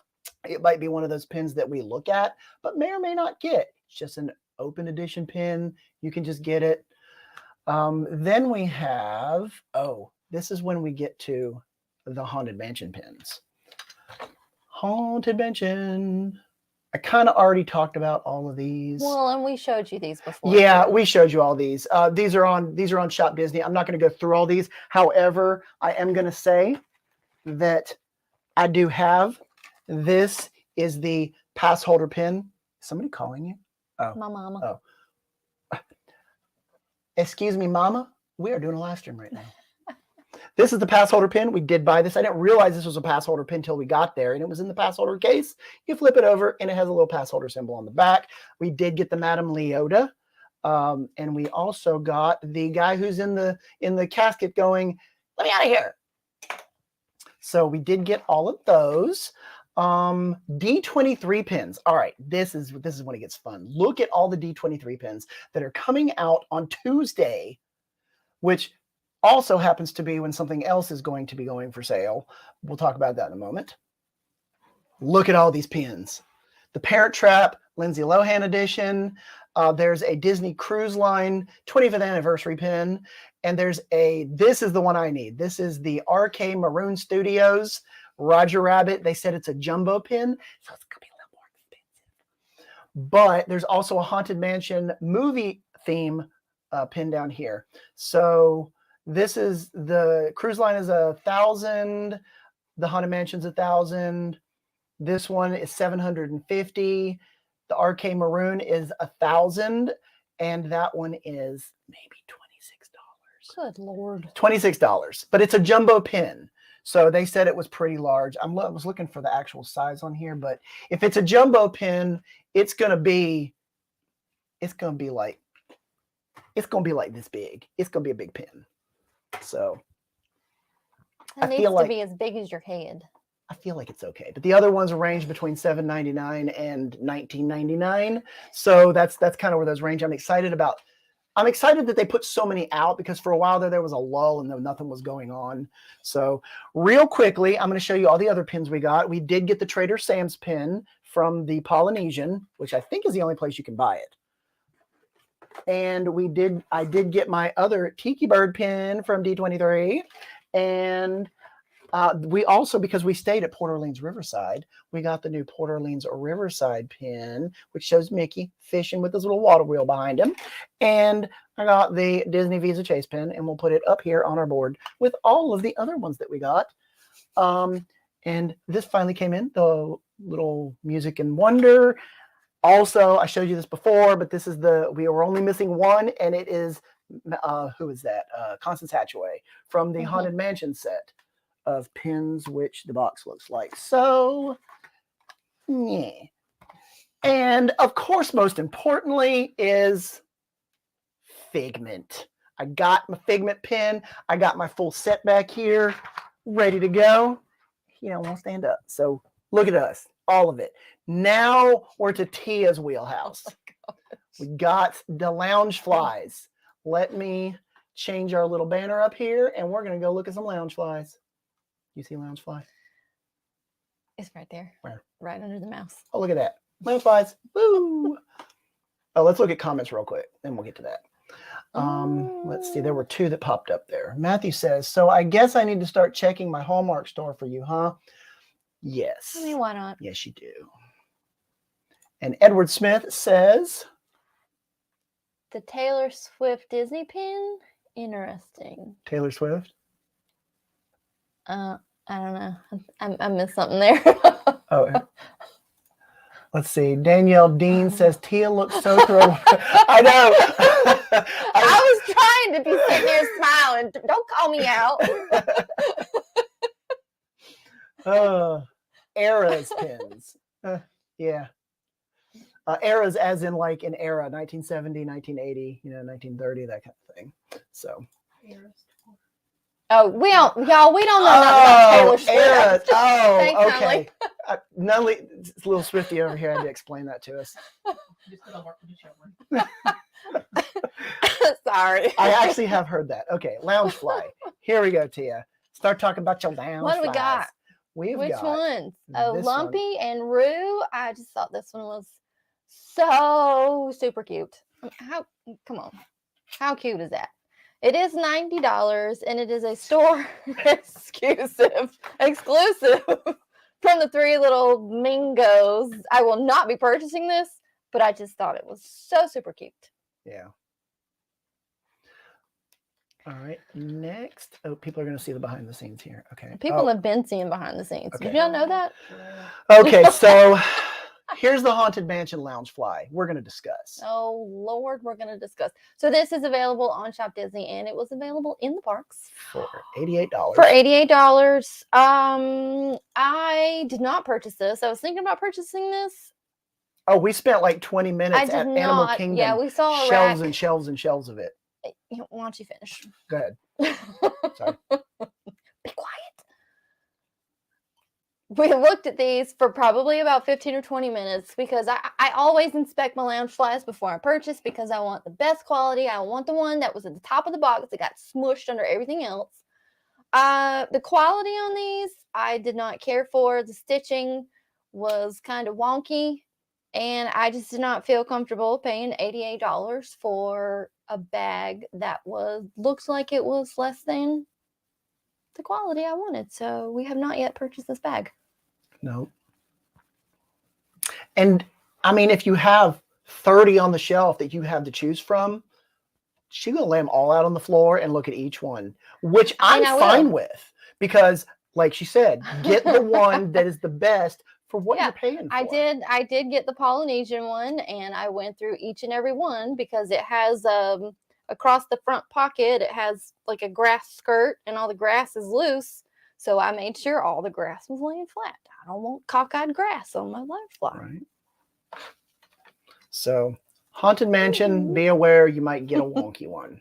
it might be one of those pins that we look at, but may or may not get. It's just an open edition pin. You can just get it. Then we have, oh, this is when we get to the Haunted Mansion pins. Haunted Mansion. I kind of already talked about all of these. Well, and we showed you these before. Yeah, we showed you all these. These are on Shop Disney. I'm not going to go through all these. However, I am going to say that I do have. This is the pass holder pin. Is somebody calling you? Oh, My mama. Oh. Excuse me, Mama. We are doing a live stream right now. This is the pass holder pin. We did buy this. I didn't realize this was a pass holder pin until we got there, and it was in the pass holder case. You flip it over, and it has a little pass holder symbol on the back. We did get the Madame Leota, and we also got the guy who's in the casket going, "Let me out of here." So we did get all of those. D23 pins. All right, this is when it gets fun. Look at all the D23 pins that are coming out on Tuesday, which also happens to be when something else is going to be going for sale. We'll talk about that in a moment. Look at all these pins. The Parent Trap, Lindsay Lohan edition. There's a Disney Cruise Line 25th anniversary pin. And this is the one I need. This is the RK Maroon Studios Roger Rabbit. They said it's a jumbo pin, so it's going to be a little more expensive. But there's also a Haunted Mansion movie theme pin down here. So this is the Cruise Line is 1,000. The Haunted Mansion's 1,000. This one is 750. The RK Maroon is 1,000, and that one is maybe $26. Good Lord. $26, but it's a jumbo pin. So they said it was pretty large. I was looking for the actual size on here, but if it's a jumbo pin, it's gonna be like this big. It's gonna be a big pin. So It needs to be as big as your head. I feel like it's okay, but the other ones range between $7.99 and $19.99. So that's kind of where those range. I'm excited that they put so many out, because for a while there was a lull and nothing was going on. So real quickly, I'm going to show you all the other pins we got. We did get the Trader Sam's pin from the Polynesian, which I think is the only place you can buy it. And I did get my other Tiki Bird pin from D23. And we also, because we stayed at Port Orleans Riverside, we got the new Port Orleans Riverside pin, which shows Mickey fishing with his little water wheel behind him. And I got the Disney Visa Chase pin, and we'll put it up here on our board with all of the other ones that we got. And this finally came in, the little Music and Wonder. Also, I showed you this before, but this is we were only missing one, and it is, who is that? Constance Hatchaway from the Haunted Mansion set of pins, which the box looks like. So, yeah. And of course, most importantly is Figment. I got my Figment pin. I got my full set back here, ready to go. You know, won't stand up. So look at us, all of it. Now we're to Tia's wheelhouse. Oh, we got the Loungeflies. Let me change our little banner up here, and we're going to go look at some Loungeflies. You see Loungefly? It's right there. Where? Right under the mouse. Oh, look at that. Loungeflies. Woo! Oh, let's look at comments real quick, then we'll get to that. Let's see. There were two that popped up there. Matthew says, so I guess I need to start checking my Hallmark store for you, huh? Yes. I mean, why not? Yes, you do. And Edward Smith says, The Taylor Swift Disney pin? Interesting. Taylor Swift? I don't know. I missed something there. Oh, let's see. Danielle Dean says, Tia looks so thrilled. I know. I was trying to be sitting there smiling. Don't call me out. Eras pins. Yeah. Eras as in like an era, 1970, 1980, 1930, that kind of thing. So. Oh, we don't know nothing about Taylor Swift. Eras. Oh, Thanks, okay. It's a little Swifty over here. I had to explain that to us. Sorry. I actually have heard that. Okay, Loungefly. Here we go, Tia. Start talking about your Loungeflies. What do we got? Which ones? Oh, this Lumpy and Rue. I just thought this one was so super cute. Come on. How cute is that? It is $90, and it is a store exclusive from the Three Little Mingos. I will not be purchasing this, but I just thought it was so super cute. Yeah. All right. Next. Oh, people are going to see the behind the scenes here. Okay. People have been seeing behind the scenes. Okay. Did y'all know that? Okay. So Here's the Haunted Mansion Loungefly. We're going to discuss. Oh, Lord, we're going to discuss. So this is available on Shop Disney, and it was available in the parks. For $88. For $88. I did not purchase this. I was thinking about purchasing this. Oh, we spent like 20 minutes I did at not. Animal Kingdom. Yeah, we saw a shelves rack. and shelves and shelves of it. Why don't you finish? Go ahead. Sorry. Be quiet. We looked at these for probably about 15 or 20 minutes because I always inspect my Loungeflies before I purchase because I want the best quality. I want the one that was at the top of the box that got smushed under everything else. The quality on these, I did not care for. The stitching was kind of wonky, and I just did not feel comfortable paying $88 for a bag that looked like it was less than the quality I wanted. So we have not yet purchased this bag. No. And I mean, if you have 30 on the shelf that you have to choose from, she's going to lay them all out on the floor and look at each one, which I'm fine with, because like she said, get the one that is the best for what you're paying for. I did get the Polynesian one, and I went through each and every one because it has across the front pocket, it has like a grass skirt, and all the grass is loose. So I made sure all the grass was laying flat. I don't want cockeyed grass on my Loungefly. Right. So Haunted Mansion, be aware you might get a wonky one.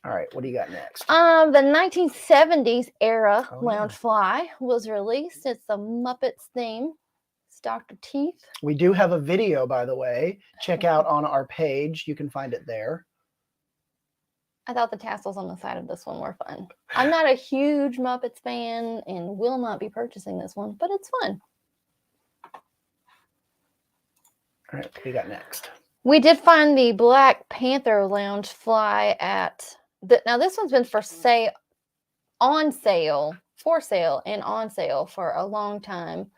All right, what do you got next? The 1970s era Oh, Loungefly was released. It's the Muppets theme. It's Dr. Teeth. We do have a video, by the way. Check out on our page. You can find it there. I thought the tassels on the side of this one were fun. I'm not a huge Muppets fan and will not be purchasing this one, but it's fun. All right, what do you got next? We did find the Black Panther Loungefly at now this one's been for sale and on sale for a long time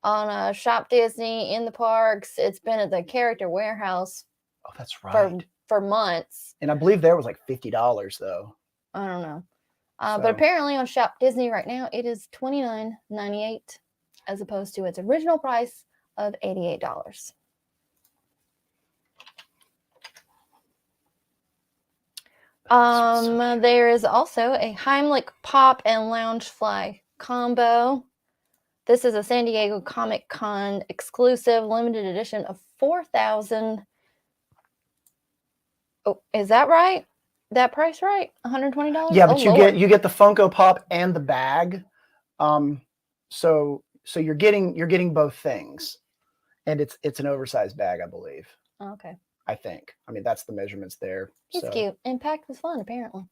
on Shop Disney, in the parks. It's been at the Character Warehouse. Oh, that's right. For months. And I believe there was like $50 though. I don't know. But apparently on Shop Disney right now, it is $29.98 as opposed to its original price of $88. There is also a Heimlich Pop and Loungefly combo. This is a San Diego Comic Con exclusive limited edition of 4,000. Oh, is that right? That price right? $120? Yeah, but you get the Funko Pop and the bag. So you're getting both things. And it's an oversized bag, I believe. Okay. I think. I mean, that's the measurements there. It's cute. Impact was fun, apparently.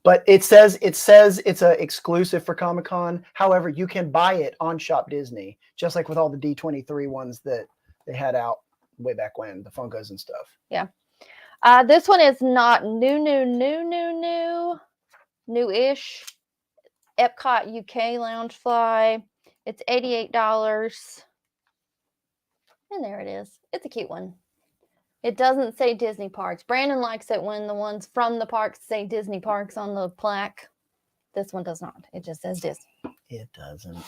But it says it's a exclusive for Comic-Con. However, you can buy it on Shop Disney, just like with all the D23 ones that they had out way back when, the Funkos and stuff. Yeah. This one is not new-ish. EPCOT UK Loungefly. It's $88. And there it is. It's a cute one. It doesn't say Disney Parks. Brandon likes it when the ones from the parks say Disney Parks on the plaque. This one does not. It just says Disney. It doesn't.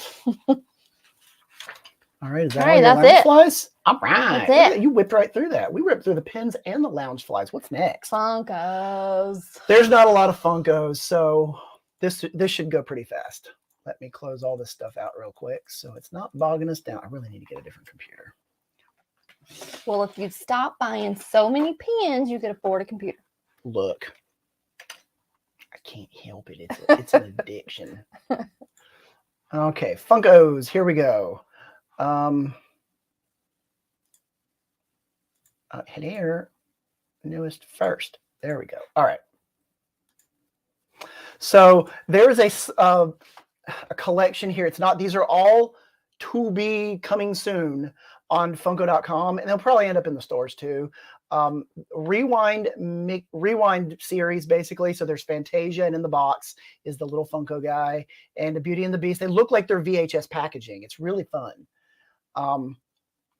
All right, is that all right, all your that's Loungeflies? All right. That's it. You whipped right through that. We ripped through the pins and the Loungeflies. What's next? Funkos. There's not a lot of Funkos, so this should go pretty fast. Let me close all this stuff out real quick so it's not bogging us down. I really need to get a different computer. Well, if you stop buying so many pins, you could afford a computer. Look, I can't help it. It's an addiction. Okay, Funkos. Here we go. Here, newest first. There we go. All right. So there is a collection here. It's not. These are all to be coming soon on Funko.com, and they'll probably end up in the stores too. Rewind series, basically. So there's Fantasia, and in the box is the little Funko guy, and the Beauty and the Beast. They look like they're VHS packaging. It's really fun. And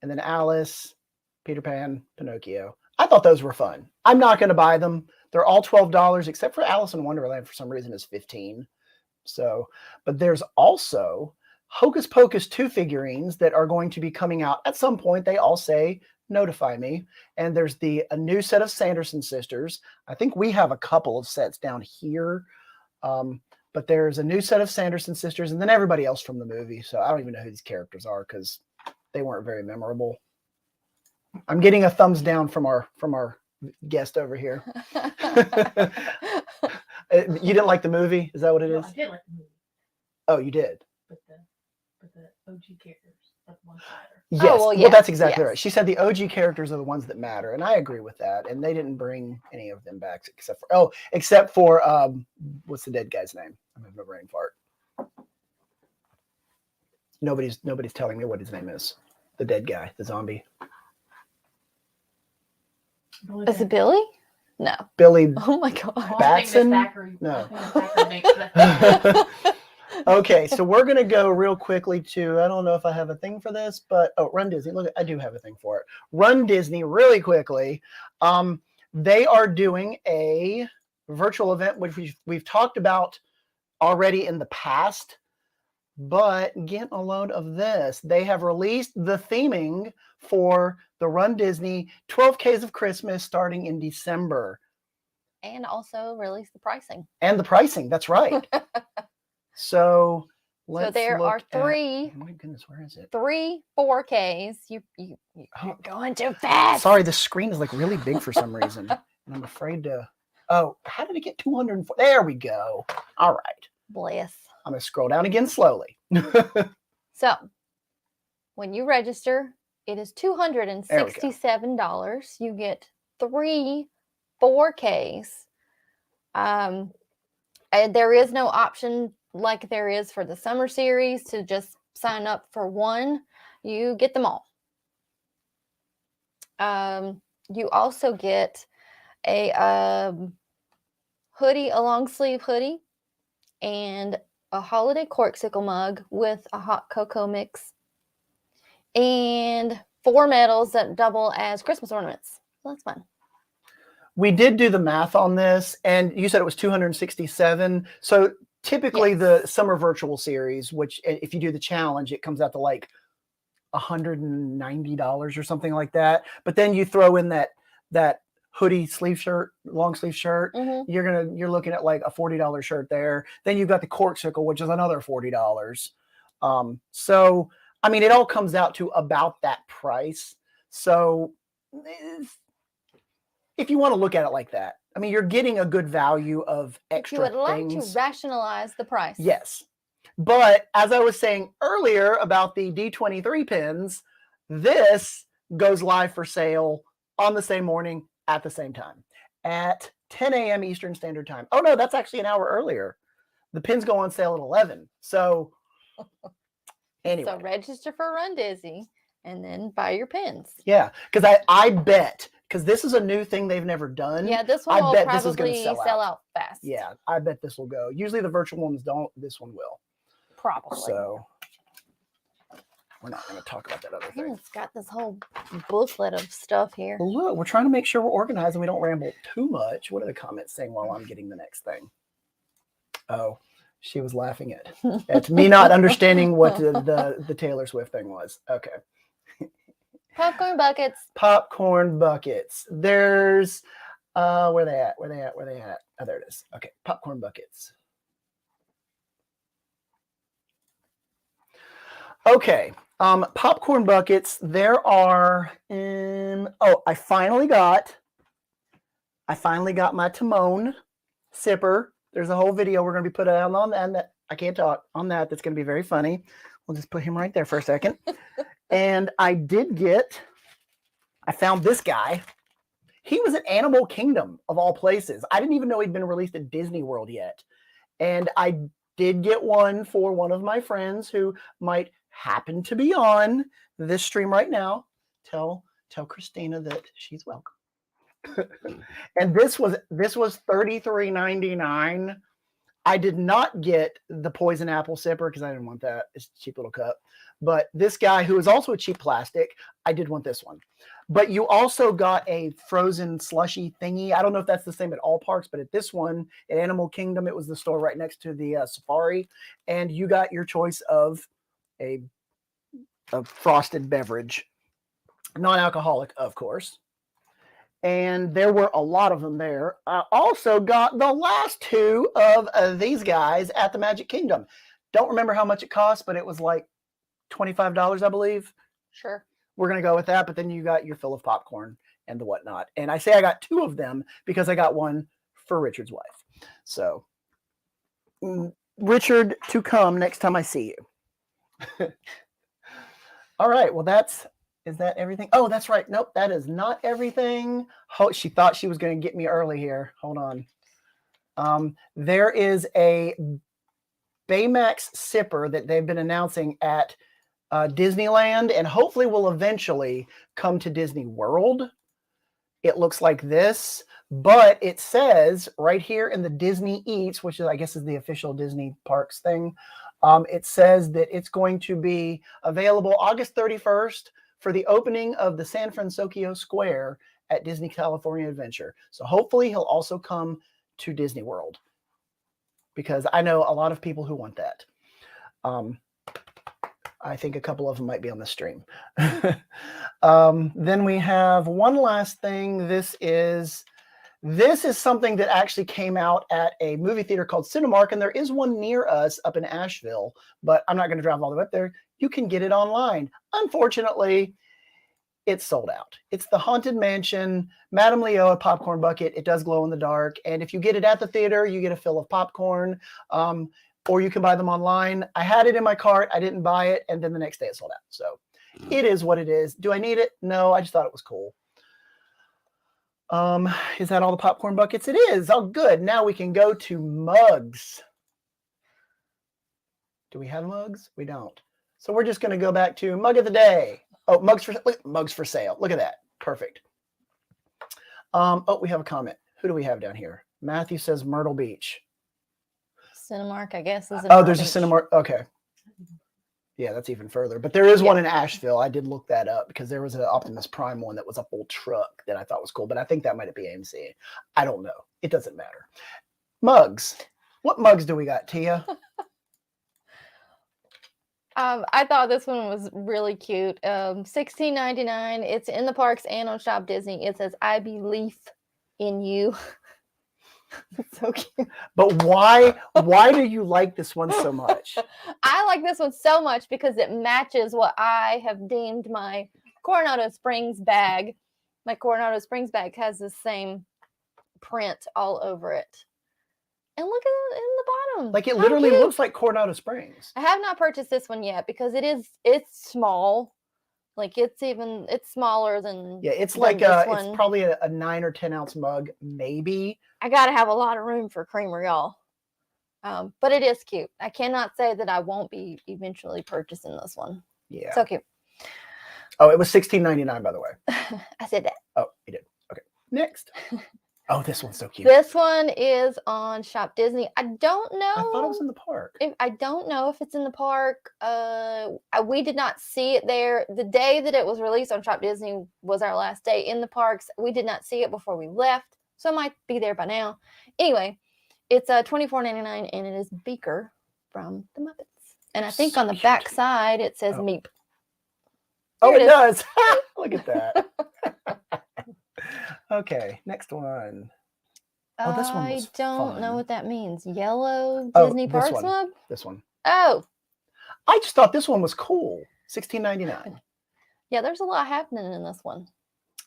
then Alice, Peter Pan, Pinocchio. I thought those were fun. I'm not going to buy them. They're all $12, except for Alice in Wonderland for some reason is $15. So, but there's also Hocus Pocus 2 figurines that are going to be coming out at some point. They all say, notify me. And there's a new set of Sanderson sisters. I think we have a couple of sets down here. But there's a new set of Sanderson sisters and then everybody else from the movie. So I don't even know who these characters are because they weren't very memorable. I'm getting a thumbs down from our guest over here. You didn't like the movie? Is that what it is? I did like the movie. Oh, you did? But the OG characters are the ones that matter. Yes. Oh, well, Well, that's yes, exactly yes. right. She said the OG characters are the ones that matter, and I agree with that. And they didn't bring any of them back except for what's the dead guy's name? I'm having a brain fart. Nobody's telling me what his name is. The dead guy, the zombie. Is it Billy? No. Billy Oh my god. Batson? No. Okay, so we're going to go real quickly to, I don't know if I have a thing for this, but, runDisney. Look, I do have a thing for it. runDisney, really quickly. They are doing a virtual event, which we've talked about already in the past, but get a load of this. They have released the theming for the runDisney 12 Ks of Christmas starting in December. And also release the pricing. And the pricing, that's right. So let's there are three. Oh my goodness, where is it? 3 4Ks. You're going too fast. Sorry, the screen is like really big for some reason. And I'm afraid to. Oh, how did it get 204? There we go. All right. Bless. I'm going to scroll down again slowly. So when you register, it is $267. You get 3 4Ks. And there is no option like there is for the summer series to just sign up for one. You get them all. You also get a hoodie, a long sleeve hoodie, and a holiday corksicle mug with a hot cocoa mix, and 4 medals that double as Christmas ornaments. So that's fun. We did do the math on this, and you said it was 267. So typically the summer virtual series, which if you do the challenge, it comes out to like $190 or something like that. But then you throw in that hoodie sleeve shirt, long sleeve shirt, you're looking at like a $40 shirt there. Then you've got the corksicle, which is another $40. So I mean, it all comes out to about that price. So if you want to look at it like that, I mean, you're getting a good value of extra things. You would like things. to rationalize the price. Yes. But as I was saying earlier about the D23 pins, this goes live for sale on the same morning at the same time at 10 a.m. Eastern Standard Time. Oh, no, that's actually an hour earlier. The pins go on sale at 11. So anyway. So register for runDisney and then buy your pins. Yeah, because I bet, because this is a new thing they've never done. Yeah, this one will bet this is probably gonna sell out fast. Yeah, I bet this will go. Usually the virtual ones don't. This one will. Probably. So we're not going to talk about that other thing. It's got this whole booklet of stuff here. Well, look, we're trying to make sure we're organized and we don't ramble too much. What are the comments saying while I'm getting the next thing? Oh, she was laughing at me not understanding what the Taylor Swift thing was. Okay. Popcorn buckets. Popcorn buckets. There's where they at? Where they at? Oh, there it is. Okay, popcorn buckets. Okay, popcorn buckets. There are I finally got my Timon Sipper. There's a whole video we're going to be putting out on that. I can't talk on that. That's going to be very funny. We'll just put him right there for a second. And I found this guy. He was at Animal Kingdom of all places. I didn't even know he'd been released at Disney World yet. And I did get one for one of my friends who might happen to be on this stream right now. Tell Christina that she's welcome. And this was $33.99. I did not get the poison apple sipper because I didn't want that. It's a cheap little cup. But this guy, who is also a cheap plastic, I did want this one. But you also got a frozen slushy thingy. I don't know if that's the same at all parks, but at this one, at Animal Kingdom, it was the store right next to the Safari. And you got your choice of a frosted beverage, non-alcoholic, of course. And there were a lot of them there. I also got the last two of these guys at the Magic Kingdom. Don't remember how much it cost, but it was like $25, I believe. Sure. We're going to go with that. But then you got your fill of popcorn and the whatnot. And I say I got two of them because I got one for Richard's wife. So, Richard, to come next time I see you. All right. Well, is that everything? Oh, that's right. Nope, that is not everything. Oh, she thought she was going to get me early here. Hold on. There is a Baymax Sipper that they've been announcing at Disneyland and hopefully will eventually come to Disney World. It looks like this, but it says right here in the Disney Eats, which is, I guess, is the official Disney Parks thing. It says that it's going to be available August 31st for the opening of the San Francisco Square at Disney California Adventure. So hopefully he'll also come to Disney World because I know a lot of people who want that. I think a couple of them might be on the stream. Then we have one last thing. This is something that actually came out at a movie theater called Cinemark, and there is one near us up in Asheville, but I'm not going to drive all the way up there. You can get it online. Unfortunately, it's sold out. It's the Haunted Mansion, Madame Leo popcorn bucket. It does glow in the dark. And if you get it at the theater, you get a fill of popcorn, or you can buy them online. I had it in my cart. I didn't buy it. And then the next day it sold out. So it is what it is. Do I need it? No, I just thought it was cool. Is that all the popcorn buckets? It is. Oh, good. Now we can go to mugs. Do we have mugs? We don't. So we're just going to go back to mug of the day. Oh, mugs for sale. Look at that. Perfect. Oh, we have a comment. Who do we have down here? Matthew says Myrtle Beach. Cinemark, I guess, is Oh, there's a Cinemark. Okay. Yeah, that's even further. But there is one in Asheville. I did look that up because there was an Optimus Prime one that was a full truck that I thought was cool. But I think that might be AMC. I don't know. It doesn't matter. Mugs. What mugs do we got, Tia? I thought this one was really cute. $16.99. It's in the parks and on Shop Disney. It says, "I believe in you." It's so cute. But why do you like this one so much? I like this one so much because it matches what I have deemed my Coronado Springs bag. My Coronado Springs bag has the same print all over it. And look at it in the bottom. Like it literally looks like Coronado Springs. I have not purchased this one yet because it's small. Like it's smaller than it's than like this it's one. probably a 9 or 10 ounce mug, maybe. I gotta have a lot of room for creamer, y'all. But it is cute. I cannot say that I won't be eventually purchasing this one. Yeah. So cute. Oh, it was $16.99, by the way. I said that. Oh, you did. Okay. Next. Oh, this one's so cute. This one is on Shop Disney. I don't know. I thought it was in the park. I don't know if it's in the park. We did not see it there. The day that it was released on Shop Disney was our last day in the parks. We did not see it before we left, so it might be there by now. Anyway, it's $24.99, and it is Beeker from the Muppets. And I think on the back side it says Meep. Oh, it does. Look at that. Okay, next one. Oh, this one was I don't know fun. what that means. Yellow Oh, Disney this Parks one. mug? This one. Oh. I just thought this one was cool. $16.99. Yeah, there's a lot happening in this one.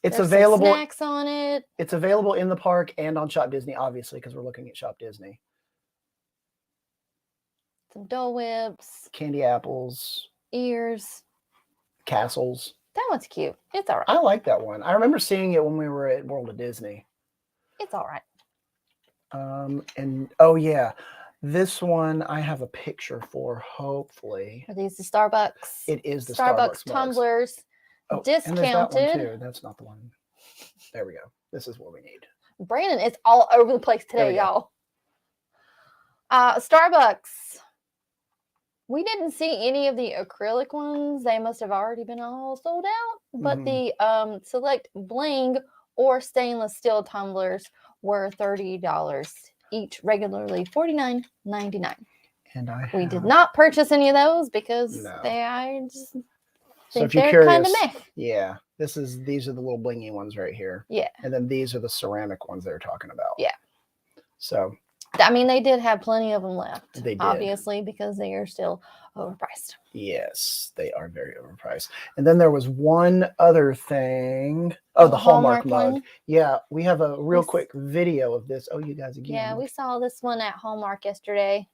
It's There's available. some snacks on it. It's available in the park and on Shop Disney, obviously, because we're looking at Shop Disney. Some Dole Whips. Candy apples. Ears. Castles. That one's cute. It's all right. I like that one. I remember seeing it when we were at World of Disney. It's all right. And oh yeah, this one I have a picture for. Hopefully, Are these the Starbucks? it is the Starbucks mugs. tumblers. Oh, and there's that one Discounted. too. That's not the one. There we go. This is what we need. Brandon is all over the place There today, we go. y'all. Starbucks. We didn't see any of the acrylic ones. They must have already been all sold out. But the select bling or stainless steel tumblers were $30 each, regularly $49.99. And We did not purchase any of those because No. I just So think if you're they're kind curious, of meh. yeah, these are the little blingy ones right here. Yeah. And then these are the ceramic ones they're talking about. Yeah. So I mean, they did have plenty of them left. They did. Obviously, because they are still overpriced. yes, they are very overpriced. And then there was one other thing. Oh, the Hallmark mug. one? Yeah, we have a real We s- quick video of this. Oh, you guys again. Yeah, we saw this one at Hallmark yesterday.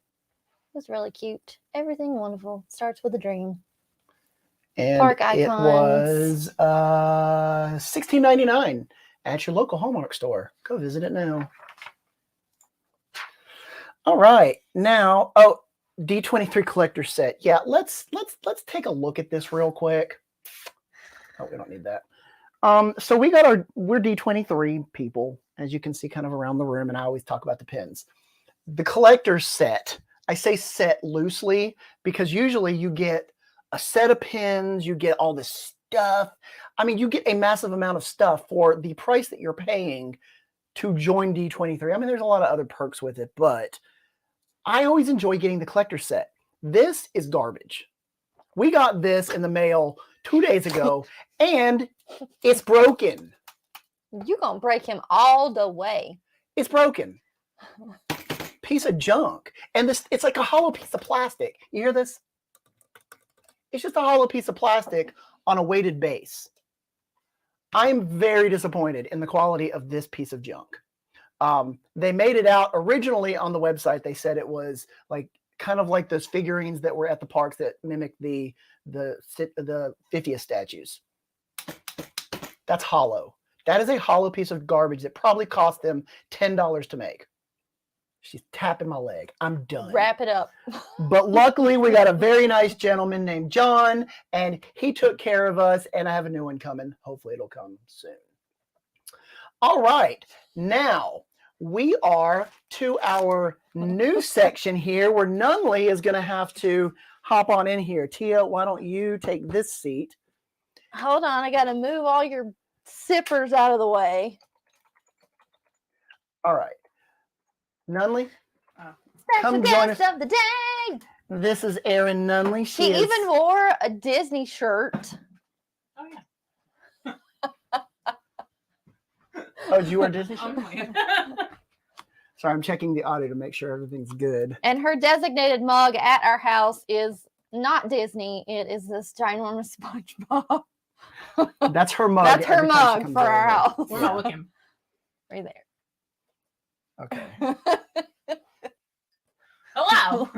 It was really cute. Everything wonderful. Starts with a dream. And Park it icons. was $16.99 at your local Hallmark store. Go visit it now. All right, now, oh, D23 collector set. Yeah, let's take a look at this real quick. Oh, we don't need that. So we're D23 people, as you can see, kind of around the room, and I always talk about the pins. The collector set. I say set loosely because usually you get a set of pins, you get all this stuff. I mean, you get a massive amount of stuff for the price that you're paying to join D23. I mean, there's a lot of other perks with it, but I always enjoy getting the collector set. This is garbage. We got this in the mail 2 days ago, and it's broken. You're going to break him all the way. It's broken. Piece of junk. And this, it's like a hollow piece of plastic. You hear this? It's just a hollow piece of plastic on a weighted base. I'm very disappointed in the quality of this piece of junk. They made it out originally on the website. They said it was like kind of like those figurines that were at the parks that mimic the 50th statues. That's hollow. That is a hollow piece of garbage that probably cost them $10 to make. She's tapping my leg. I'm done. Wrap it up. But luckily, we got a very nice gentleman named John, and he took care of us, and I have a new one coming. Hopefully, it'll come soon. All right. Now, we are to our new section here where Nunley is going to have to hop on in here. Tia, why don't you take this seat? Hold on. I got to move all your zippers out of the way. All right. Nunley, Special come join guest us. of the day. This is Erin Nunley. She even wore a Disney shirt. Oh, yeah. Oh, did you wear a Disney shirt? I'm playing. Sorry, I'm checking the audio to make sure everything's good. And her designated mug at our house is not Disney. It is this ginormous SpongeBob. That's her mug. That's her every time she mug comes for our over. house. We're not looking. Right there. Okay. Hello.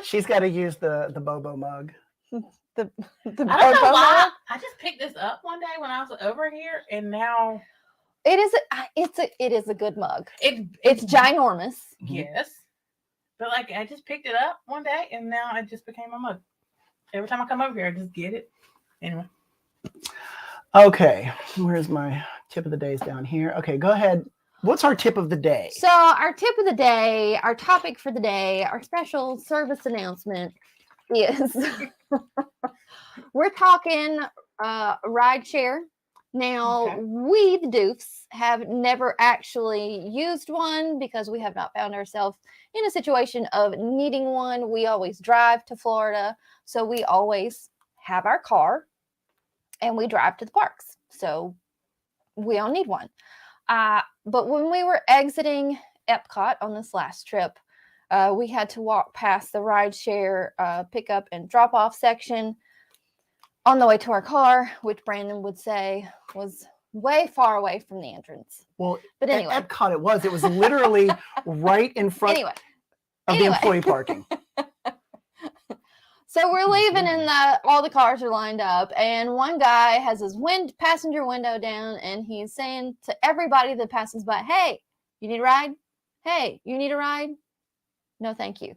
She's got to use the Bobo mug. The I don't know Bobo why. mug. I just picked this up one day when I was over here, and now It is a good mug. it's Ginormous. yes, but like I just picked it up one day, and now it just became a mug. Every time I come over here, I just get it. Anyway, Okay, where's my tip of the days down here? Okay, go ahead. What's our tip of the day? So our tip of the day, our topic for the day, our special service announcement is we're talking rideshare. Now, Okay. we, the Doofs, have never actually used one because we have not found ourselves in a situation of needing one. We always drive to Florida, so we always have our car and we drive to the parks. So we don't need one. But when we were exiting EPCOT on this last trip, we had to walk past the rideshare pickup and drop-off section on the way to our car, which Brandon would say was way far away from the entrance. Well, But anyway. at Epcot it was literally right in front of the Anyway. employee parking. So we're leaving and all the cars are lined up, and one guy has his passenger window down, and he's saying to everybody that passes by, "Hey, you need a ride? Hey, you need a ride? No, thank you."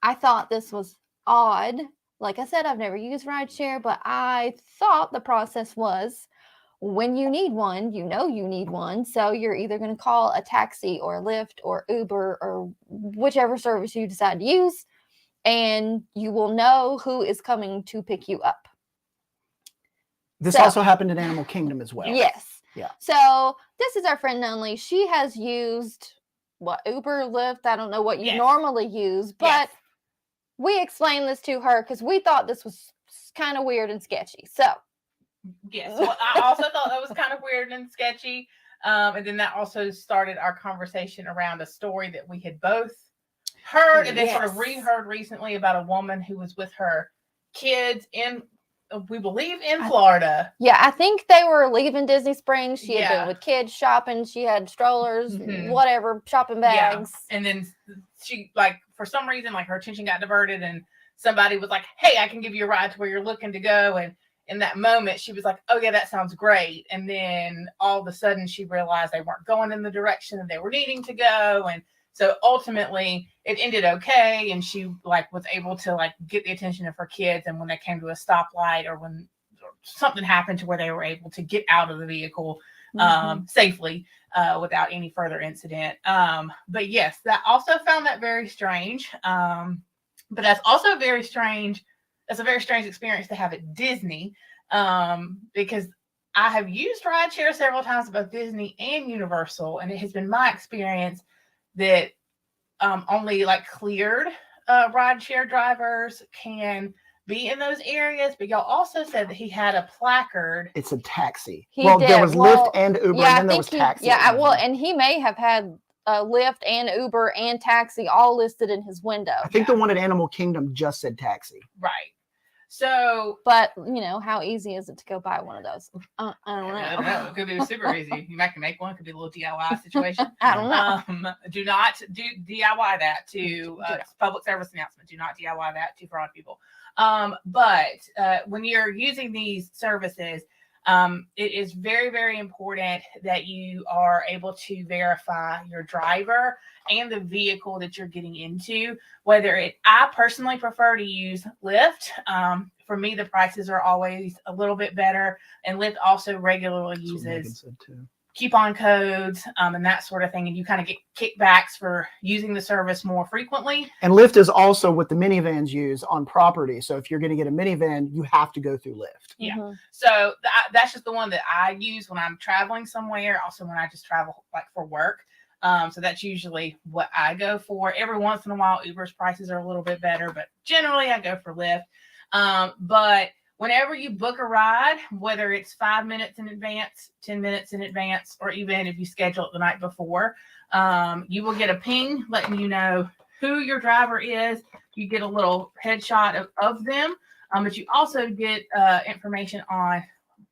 I thought this was odd. Like I said, I've never used rideshare, but I thought the process was when you need one, you know you need one. So you're either going to call a taxi or Lyft or Uber or whichever service you decide to use, and you will know who is coming to pick you up. This also happened in Animal Kingdom as well. Yes. Yeah. So this is our friend Nunley. She has used what, Uber, Lyft? I don't know what you Yes. normally use, but Yes. we explained this to her because we thought this was kind of weird and sketchy. So Yes. Well, I also thought that was kind of weird and sketchy. And then that also started our conversation around a story that we had both heard and then sort of reheard recently about a woman who was with her kids in, we believe, in Florida. Yeah, I think they were leaving Disney Springs. She had Yeah. been with kids shopping. She had strollers, Mhm. whatever, shopping bags. Yeah. And then she, like, for some reason, like, her attention got diverted and somebody was like, hey, I can give you a ride to where you're looking to go. And in that moment, she was like, oh, yeah, that sounds great. And then all of a sudden she realized they weren't going in the direction that they were needing to go. And so ultimately it ended okay. And she like was able to like get the attention of her kids. And when they came to a stoplight or when something happened to where they were able to get out of the vehicle safely without any further incident. But yes, that also found that very strange. But that's also very strange. That's a very strange experience to have at Disney, because I have used rideshare several times at both Disney and Universal, and it has been my experience that only like cleared rideshare drivers can be in those areas. But y'all also said that he had a placard. It's a taxi. He Well, did. there was Well, Lyft and Uber, yeah, and I then there think was he, taxi. yeah, well, and he may have had Lyft and Uber and taxi all listed in his window. I think the one at Animal Kingdom just said taxi. Right. So, but you know, how easy is it to go buy one of those? I don't know. I don't know. It could be super easy. You might can make one. It could be a little DIY situation. I don't know. Do not do DIY that to public service announcement. Do not DIY that to fraud people. But when you're using these services, it is very, very important that you are able to verify your driver and the vehicle that you're getting into. I personally prefer to use Lyft. For me, the prices are always a little bit better, and Lyft also regularly uses coupon codes and that sort of thing, and you kind of get kickbacks for using the service more frequently. And Lyft is also what the minivans use on property. So if you're going to get a minivan, you have to go through Lyft. Yeah. So that's just the one that I use when I'm traveling somewhere. Also, when I just travel like for work. So that's usually what I go for. Every once in a while, Uber's prices are a little bit better, but generally I go for Lyft. But whenever you book a ride, whether it's 5 minutes in advance, 10 minutes in advance, or even if you schedule it the night before, you will get a ping letting you know who your driver is. You get a little headshot of them, but you also get information on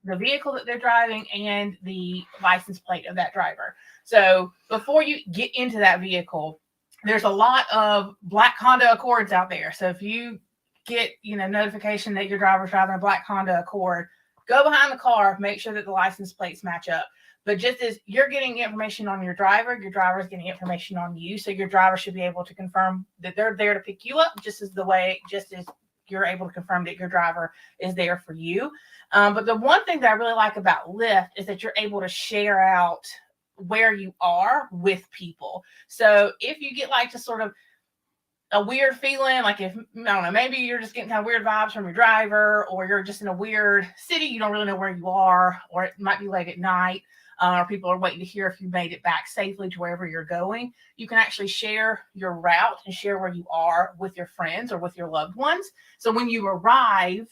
the vehicle that they're driving and the license plate of that driver. So before you get into that vehicle, there's a lot of black Honda Accords out there. So if you get, notification that your driver's driving a black Honda Accord, go behind the car, make sure that the license plates match up. But just as you're getting information on your driver's getting information on you. So your driver should be able to confirm that they're there to pick you up, just as you're able to confirm that your driver is there for you. But the one thing that I really like about Lyft is that you're able to share out where you are with people. So if you get like just sort of a weird feeling, like if, I don't know, maybe you're just getting kind of weird vibes from your driver, or you're just in a weird city, you don't really know where you are, or it might be late at night, or people are waiting to hear if you made it back safely to wherever you're going, you can actually share your route and share where you are with your friends or with your loved ones. So when you arrive,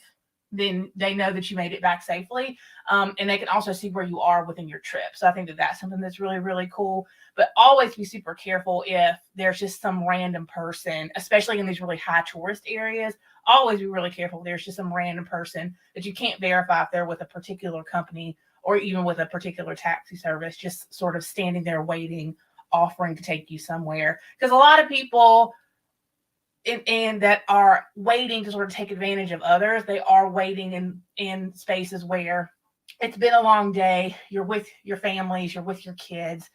then they know that you made it back safely. And they can also see where you are within your trip. So I think that that's something that's really, really cool. But always be super careful if there's just some random person, especially in these really high tourist areas. Always be really careful if there's just some random person that you can't verify if they're with a particular company or even with a particular taxi service, just sort of standing there waiting, offering to take you somewhere. Because a lot of people and that are waiting to sort of take advantage of others, they are waiting in spaces where it's been a long day, you're with your families, you're with your kids,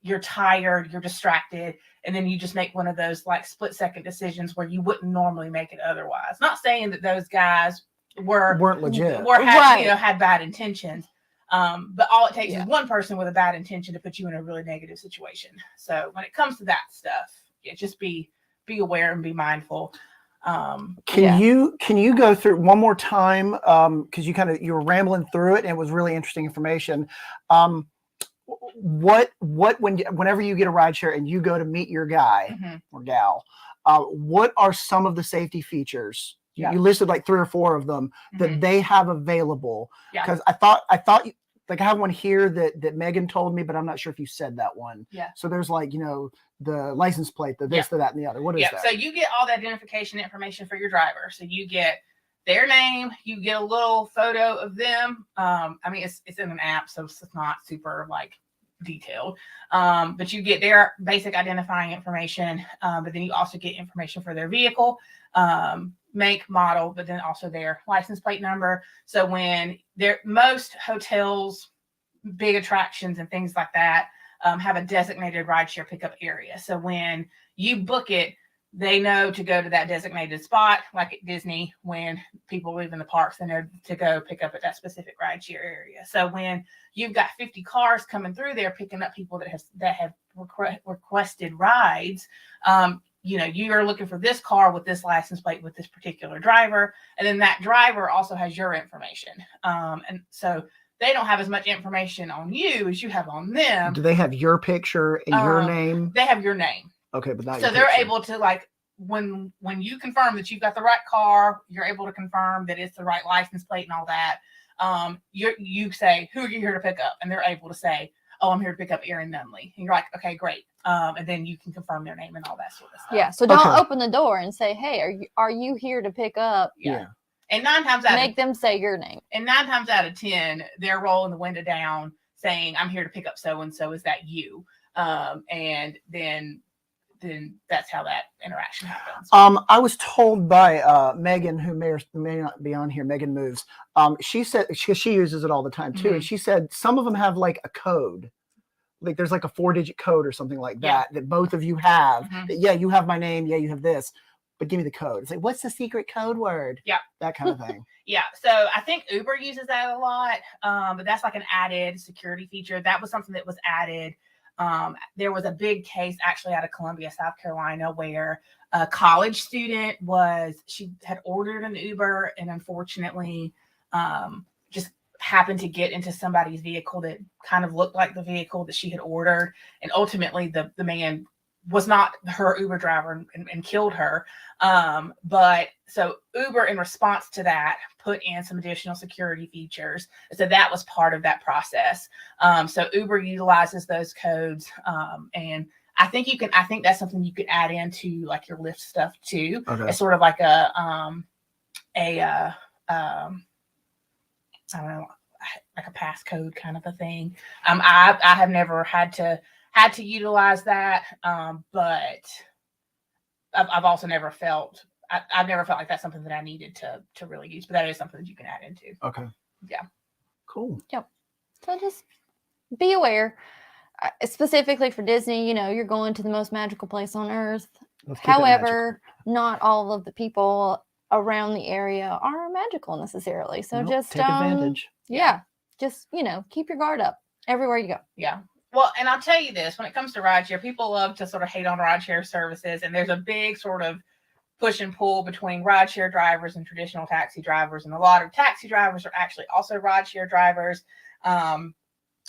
you're tired, you're distracted, and then you just make one of those like split-second decisions where you wouldn't normally make it otherwise. Not saying that those guys weren't legit, had bad intentions, but all it takes is one person with a bad intention to put you in a really negative situation. So when it comes to that stuff, just be aware and be mindful. Can you go through one more time, because you were rambling through it and it was really interesting information. whenever you get a ride share and you go to meet your guy or gal, what are some of the safety features? You listed like 3 or 4 of them that they have available. Because I thought like I have one here that Megan told me, but I'm not sure if you said that one. Yeah. So there's like, the license plate, the this, the that, and the other. What is that? So you get all the identification information for your driver. So you get their name, you get a little photo of them. I mean, it's in an app, so it's not super like detailed. But you get their basic identifying information. But then you also get information for their vehicle, make, model, but then also their license plate number. So when most hotels, big attractions and things like that have a designated rideshare pickup area. So when you book it, they know to go to that designated spot, like at Disney, when people leave in the parks, they know to go pick up at that specific rideshare area. So when you've got 50 cars coming through there picking up people that have requested rides, you are looking for this car with this license plate with this particular driver, and then that driver also has your information. And so they don't have as much information on you as you have on them. Do they have your picture and your name? They have your name. Okay, but not so your they're picture. able to, like, when you confirm that you've got the right car, you're able to confirm that it's the right license plate and all that. You say, who are you here to pick up? And they're able to say, oh, I'm here to pick up Erin Nunley. And you're like, okay, great. And then you can confirm their name and all that sort of stuff. Yeah. So don't open the door and say, hey, are you here to pick up? Yeah. And 9 times out make them say your name. And 9 times out of 10, they're rolling the window down saying, I'm here to pick up so-and-so. Is that you? And then that's how that interaction happens. I was told by Megan, who may or may not be on here, Megan Moves. She said, because she uses it all the time too, and she said some of them have like a code. Like there's like a 4-digit code or something like that that both of you have. That, you have my name. Yeah, you have this. But give me the code. It's like, what's the secret code word? Yeah. That kind of thing. Yeah. So I think Uber uses that a lot. But that's like an added security feature. That was something that was added. There was a big case actually out of Columbia, South Carolina, where a college student she had ordered an Uber and unfortunately just happened to get into somebody's vehicle that kind of looked like the vehicle that she had ordered. And ultimately the man was not her Uber driver and killed her. But so Uber, in response to that, put in some additional security features. So that was part of that process. So Uber utilizes those codes. And I think that's something you could add into like your Lyft stuff too. Okay. It's sort of like I don't know, like a passcode kind of a thing. I have never had to utilize that, but I've also never felt like that's something that I needed to really use, but that is something that you can add into. Okay. Yeah. Cool. Yep. So just be aware, specifically for Disney, you're going to the most magical place on earth. However, not all of the people around the area are magical necessarily. So just take advantage. Yeah. Just, keep your guard up everywhere you go. Yeah. Well, and I'll tell you this, when it comes to rideshare, people love to sort of hate on rideshare services, and there's a big sort of push and pull between rideshare drivers and traditional taxi drivers, and a lot of taxi drivers are actually also rideshare drivers. And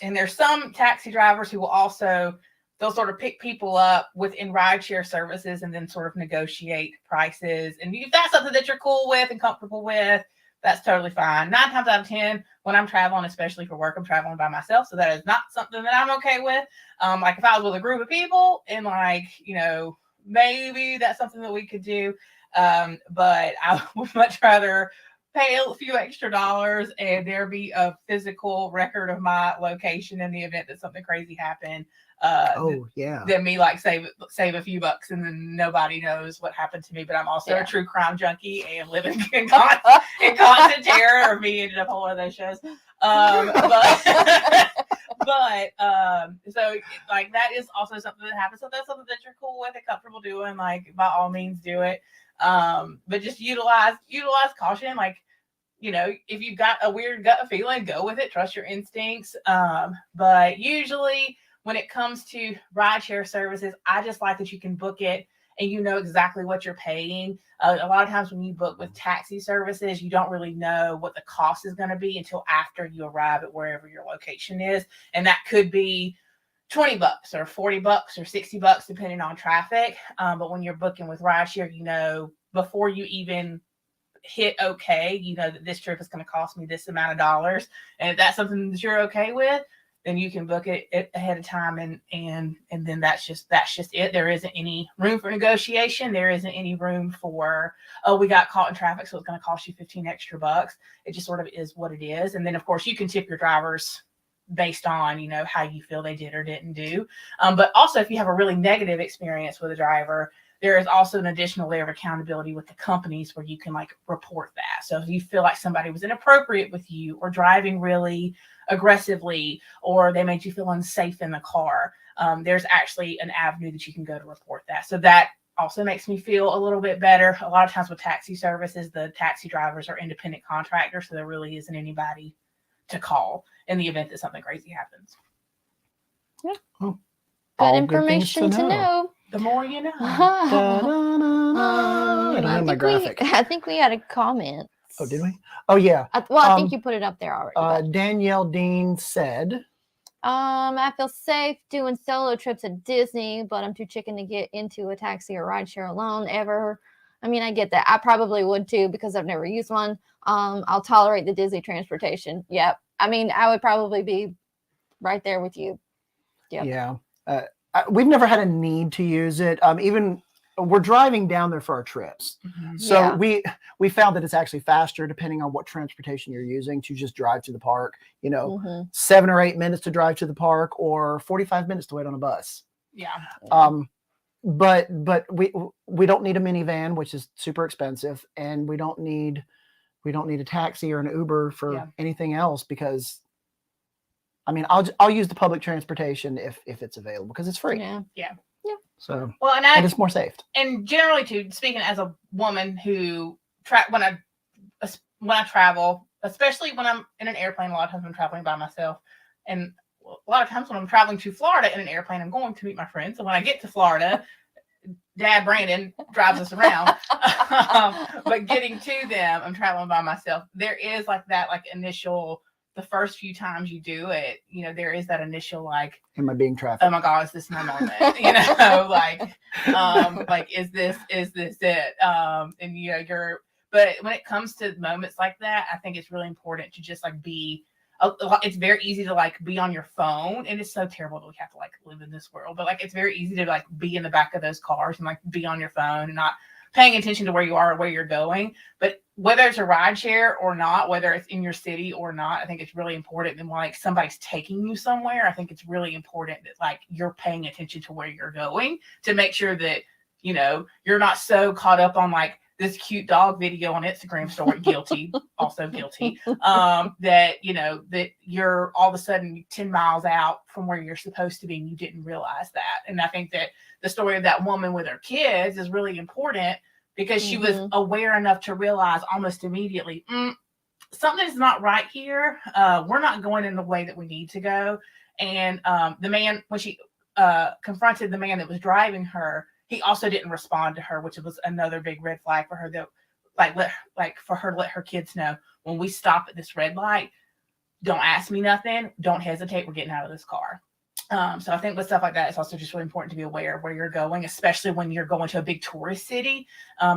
there's some taxi drivers who they'll sort of pick people up within rideshare services and then sort of negotiate prices. And if that's something that you're cool with and comfortable with, that's totally fine. 9 times out of 10, when I'm traveling, especially for work, I'm traveling by myself. So that is not something that I'm okay with. Like if I was with a group of people and maybe that's something that we could do. But I would much rather pay a few extra dollars and there be a physical record of my location in the event that something crazy happened. Than me save a few bucks and then nobody knows what happened to me. But I'm also a true crime junkie and living in constant terror of me ended up on one of those shows. So like that is also something that happens. So that's something that you're cool with and comfortable doing. Like by all means do it. But just utilize caution. Like, if you've got a weird gut feeling, go with it. Trust your instincts. But usually when it comes to rideshare services, I just like that you can book it and you know exactly what you're paying. A lot of times when you book with taxi services, you don't really know what the cost is going to be until after you arrive at wherever your location is. And that could be $20 or $40 or $60 depending on traffic. But when you're booking with rideshare, you know, before you even hit okay, you know that this trip is going to cost me this amount of dollars. And if that's something that you're okay with, then you can book it ahead of time, and then that's just it. There isn't any room for negotiation. There isn't any room for, oh, we got caught in traffic, so it's going to cost you 15 extra bucks. It just sort of is what it is. And then of course you can tip your drivers based on, you know, how you feel they did or didn't do. But also if you have a really negative experience with a driver, there is also an additional layer of accountability with the companies where you can like report that. So if you feel like somebody was inappropriate with you or driving really aggressively, or they made you feel unsafe in the car, there's actually an avenue that you can go to report that. So that also makes me feel a little bit better. A lot of times with taxi services, the taxi drivers are independent contractors, so there really isn't anybody to call in the event that something crazy happens. Yeah. Oh, good information to know. The more you know. I don't have my graphic. I think we had a comment. Oh, did we? Oh, yeah. I think you put it up there already. Danielle Dean said, I feel safe doing solo trips at Disney, but I'm too chicken to get into a taxi or rideshare alone ever. I mean, I get that. I probably would too because I've never used one. I'll tolerate the Disney transportation. Yep. I mean, I would probably be right there with you. Yep. Yeah. We've never had a need to use it. Even we're driving down there for our trips. Mm-hmm. So we found that it's actually faster depending on what transportation you're using to just drive to the park, you know, 7 or 8 minutes to drive to the park or 45 minutes to wait on a bus. Yeah. But we don't need a minivan, which is super expensive, and we don't need a taxi or an Uber for anything else, because I mean, I'll use the public transportation if it's available because it's free. Yeah. So well, and it's more safe. And generally, too, speaking as a woman who when I travel, especially when I'm in an airplane, a lot of times I'm traveling by myself, and a lot of times when I'm traveling to Florida in an airplane, I'm going to meet my friends. So when I get to Florida, Dad Brandon drives us around, but getting to them, I'm traveling by myself. There is like that, like initial. The first few times you do it, you know, there is that initial like, am I being trafficked? Oh my God, is this my moment? You know, like is this it? And you know, but when it comes to moments like that, I think it's really important to just like be. It's very easy to like be on your phone, and it's so terrible that we have to like live in this world. But like, it's very easy to like be in the back of those cars and like be on your phone and not paying attention to where you are or where you're going. But whether it's a ride share or not, whether it's in your city or not, I think it's really important. And when like somebody's taking you somewhere, I think it's really important that like you're paying attention to where you're going to make sure that, you know, you're not so caught up on like this cute dog video on Instagram story, guilty, also guilty, that, you know, that you're all of a sudden 10 miles out from where you're supposed to be and you didn't realize that. And I think that the story of that woman with her kids is really important because she was aware enough to realize almost immediately, something's not right here. We're not going in the way that we need to go. And the man, when she confronted the man that was driving her, he also didn't respond to her, which was another big red flag for her. That for her to let her kids know, when we stop at this red light, don't ask me nothing, don't hesitate, we're getting out of this car. So I think with stuff like that, it's also just really important to be aware of where you're going, especially when you're going to a big tourist city,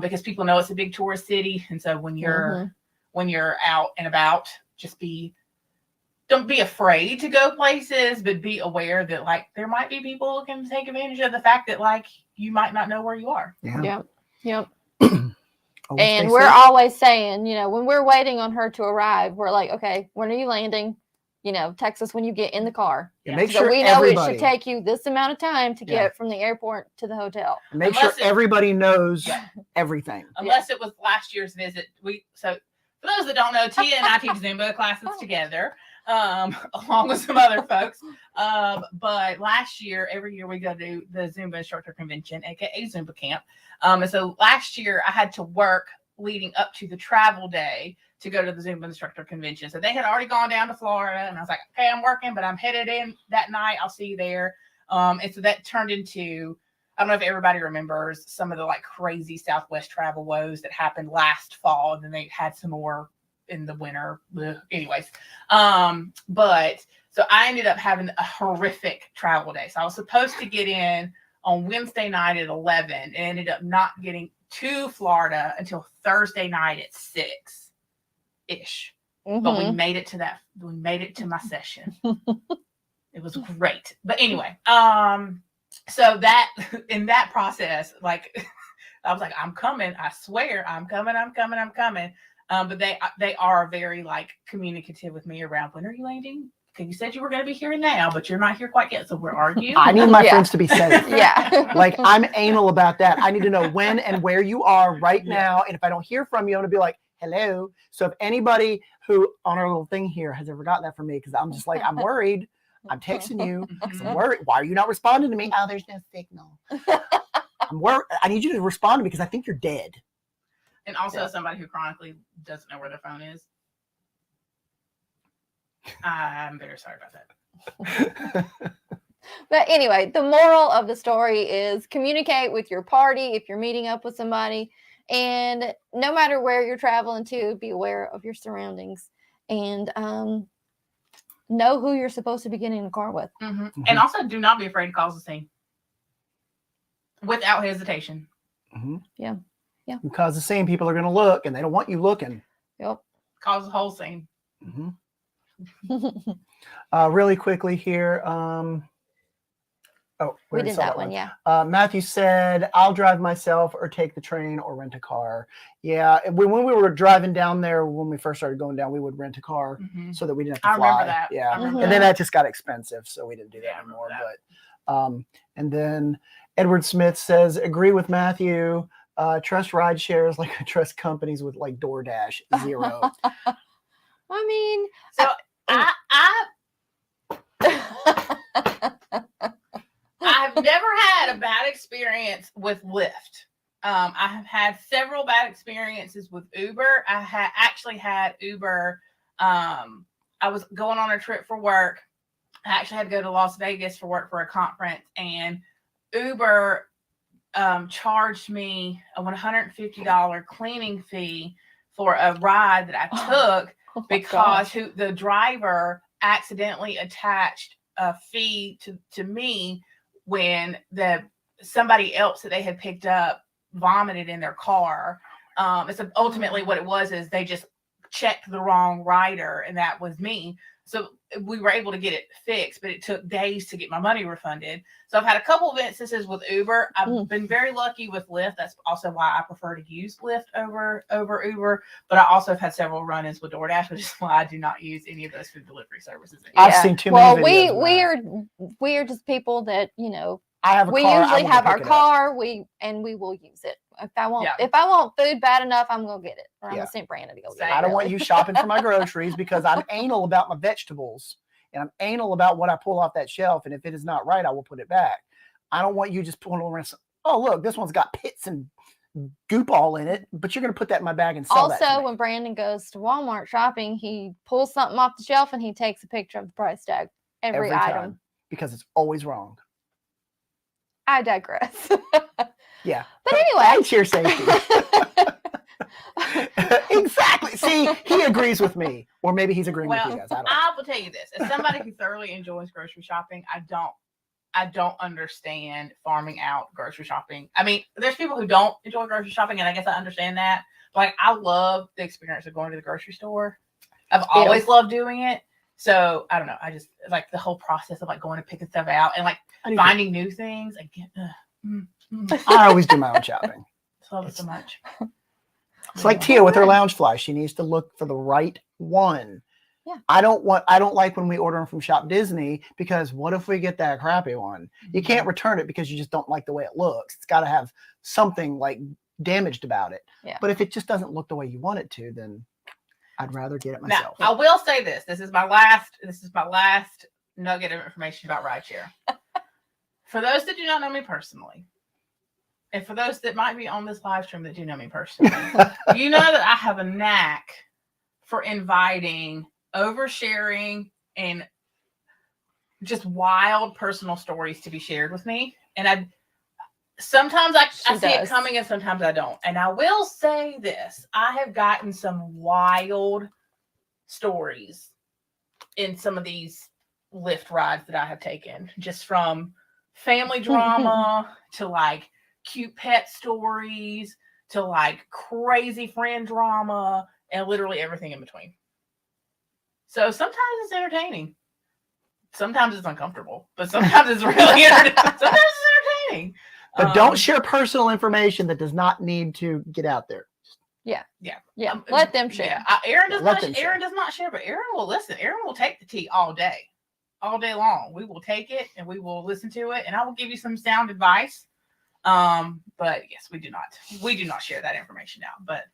because people know it's a big tourist city. And so when you're out and about, don't be afraid to go places, but be aware that like there might be people who can take advantage of the fact that like you might not know where you are. Yep. And we're always saying, you know, when we're waiting on her to arrive, we're like, okay, when are you landing? You know, text us when you get in the car. Make sure we know it should take you this amount of time to get from the airport to the hotel. Make sure everybody knows everything. Unless it was last year's visit. So for those that don't know, Tia and I teach Zumba classes together, along with some other folks. But last year, every year we go to the Zumba instructor convention, aka Zumba camp. And so last year I had to work leading up to the travel day to go to the Zumba instructor convention. So they had already gone down to Florida, and I was like, okay, I'm working, but I'm headed in that night. I'll see you there. And so that turned into I don't know if everybody remembers some of the like crazy Southwest travel woes that happened last fall, and then they had some more in the winter. Ugh. Anyways, but so I ended up having a horrific travel day. So I was supposed to get in on Wednesday night at 11 and ended up not getting to Florida until Thursday night at 6-ish. But we made it to that. We made it to my session. It was great. But anyway, so that in that process, like I was like, I'm coming. I swear, I'm coming. But they are very like communicative with me around when are you landing? Because you said you were going to be here now, but you're not here quite yet. So where are you? I need my friends to be safe. Yeah. Like I'm anal about that. I need to know when and where you are right now. And if I don't hear from you, I'm gonna be like, hello. So if anybody who on our little thing here has ever gotten that from me, because I'm just like, I'm worried. I'm texting you. 'Cause I'm worried. Why are you not responding to me? Oh, there's no signal. I'm worried. I need you to respond to me because I think you're dead. And also somebody who chronically doesn't know where their phone is. I'm very sorry about that. But anyway, the moral of the story is communicate with your party if you're meeting up with somebody. And no matter where you're traveling to, be aware of your surroundings and know who you're supposed to be getting in the car with. And also do not be afraid to cause a scene. Without hesitation. Yeah. You cause the scene, people are going to look and they don't want you looking. Yep. Cause the whole scene. Really quickly here. We did that one, yeah. Matthew said, I'll drive myself or take the train or rent a car. Yeah, when we were driving down there, when we first started going down, we would rent a car so that we didn't have to fly. I remember that. Yeah, remember and then that just got expensive, so we didn't do that Yeah, I anymore. remember But and then Edward Smith says, agree with Matthew. Trust ride shares like I trust companies with like DoorDash. 0. I mean, so I've never had a bad experience with Lyft. I have had several bad experiences with Uber. I actually had Uber. I was going on a trip for work. I actually had to go to Las Vegas for work for a conference, and Uber charged me a $150 cleaning fee for a ride that I took because the driver accidentally attached a fee to me when somebody else that they had picked up vomited in their car. So ultimately what it was is they just checked the wrong rider, and that was me. So we were able to get it fixed, but it took days to get my money refunded. So I've had a couple of instances with Uber. I've been very lucky with Lyft. That's also why I prefer to use Lyft over Uber. But I also have had several run-ins with DoorDash, which is why I do not use any of those food delivery services anymore. I've seen too many videos. we are just people that, you know, I have a we car, usually have our car, we will use it. If I want food bad enough, I'm gonna get it. Or I'm gonna send Brandon to go get it. I don't want you shopping for my groceries because I'm anal about my vegetables and I'm anal about what I pull off that shelf. And if it is not right, I will put it back. I don't want you just pulling around. Oh, look, this one's got pits and goop all in it, but you're gonna put that in my bag and sell that to me. Also, when Brandon goes to Walmart shopping, he pulls something off the shelf and he takes a picture of the price tag every item time, because it's always wrong. I digress. Yeah. But anyway. That's your safety. Exactly. See, he agrees with me. Or maybe he's agreeing with you guys. I will tell you this. As somebody who thoroughly enjoys grocery shopping, I don't understand farming out grocery shopping. I mean, there's people who don't enjoy grocery shopping, and I guess I understand that. But like, I love the experience of going to the grocery store. I've always loved doing it. So I don't know. I just like the whole process of like going and picking stuff out and like finding new things. I always do my own shopping. I love it so much. It's like Tia with her Loungefly. She needs to look for the right one. Yeah. I don't like when we order them from Shopdisney, because what if we get that crappy one? You can't return it because you just don't like the way it looks. It's got to have something like damaged about it. Yeah. But if it just doesn't look the way you want it to, then I'd rather get it myself. Now, I will say this. This is my last nugget of information about rideshare. For those that do not know me personally, and for those that might be on this live stream that do know me personally, you know that I have a knack for inviting oversharing and just wild personal stories to be shared with me. And Sometimes I She see it does. coming and sometimes I don't. And I will say this. I have gotten some wild stories in some of these lift rides that I have taken. Just from family drama to like cute pet stories to like crazy friend drama and literally everything in between. So sometimes it's entertaining. Sometimes it's uncomfortable. But sometimes it's really entertaining. Sometimes it's entertaining. But don't share personal information that does not need to get out there. Yeah. Yeah. Let them share. Yeah. Aaron does Let not. them share. Aaron does not share, but Aaron will listen. Aaron will take the tea all day long. We will take it and we will listen to it, and I will give you some sound advice. But yes, we do not share that information out. But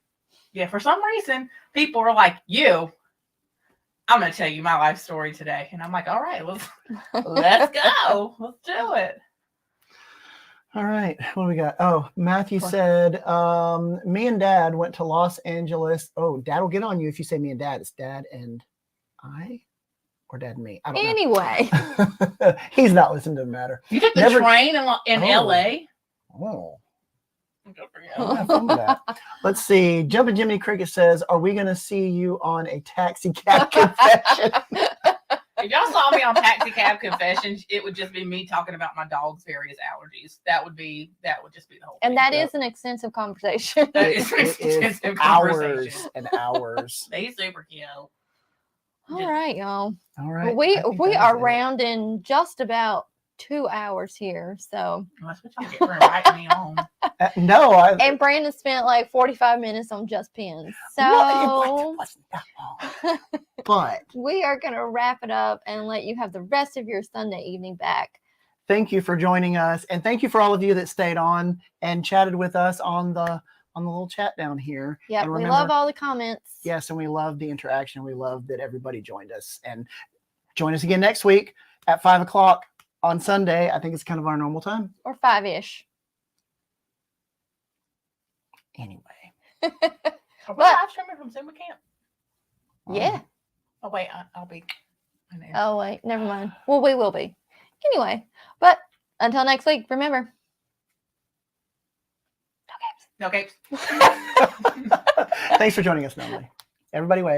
yeah, for some reason, people are like, I'm going to tell you my life story today, and I'm like, all right, let's go, let's do it. All right, what do we got? Oh, Matthew said, me and Dad went to Los Angeles. Oh, Dad will get on you if you say me and Dad. It's Dad and I, or Dad and me. I don't Anyway, know. He's not listening to the matter. You took the train in LA? Oh, Good for you. I'll have fun with that. Let's see. Jumpin' Jiminy Cricket says, are we going to see you on a taxi cab confession? If y'all saw me on Taxi Cab Confessions, it would just be me talking about my dog's various allergies. That would just be the whole and thing. that is an extensive conversation. That is an It is extensive hours conversation. and hours. He's super cute. All right, y'all. All right. We I think we that are is it. rounding just about 2 hours here. So, That's what y'all get for inviting me on. No, and Brandon spent like 45 minutes on just pins. So Well, it wasn't that long. But we are gonna wrap it up and let you have the rest of your Sunday evening back. thank you for joining us, and thank you for all of you that stayed on and chatted with us on the little chat down here. Yeah, And we remember, love all the comments. yes, and we love the interaction. We love that everybody joined us, and join us again next week at 5 o'clock on Sunday. I think it's kind of our normal time. Or 5-ish. Anyway. Are we live streaming from Zuma Camp? Yeah. Oh wait, I'll be. in there. Oh wait, never mind. Well, we will be. Anyway, but until next week, remember. Okay. Thanks for joining us, Melanie. Everybody wave.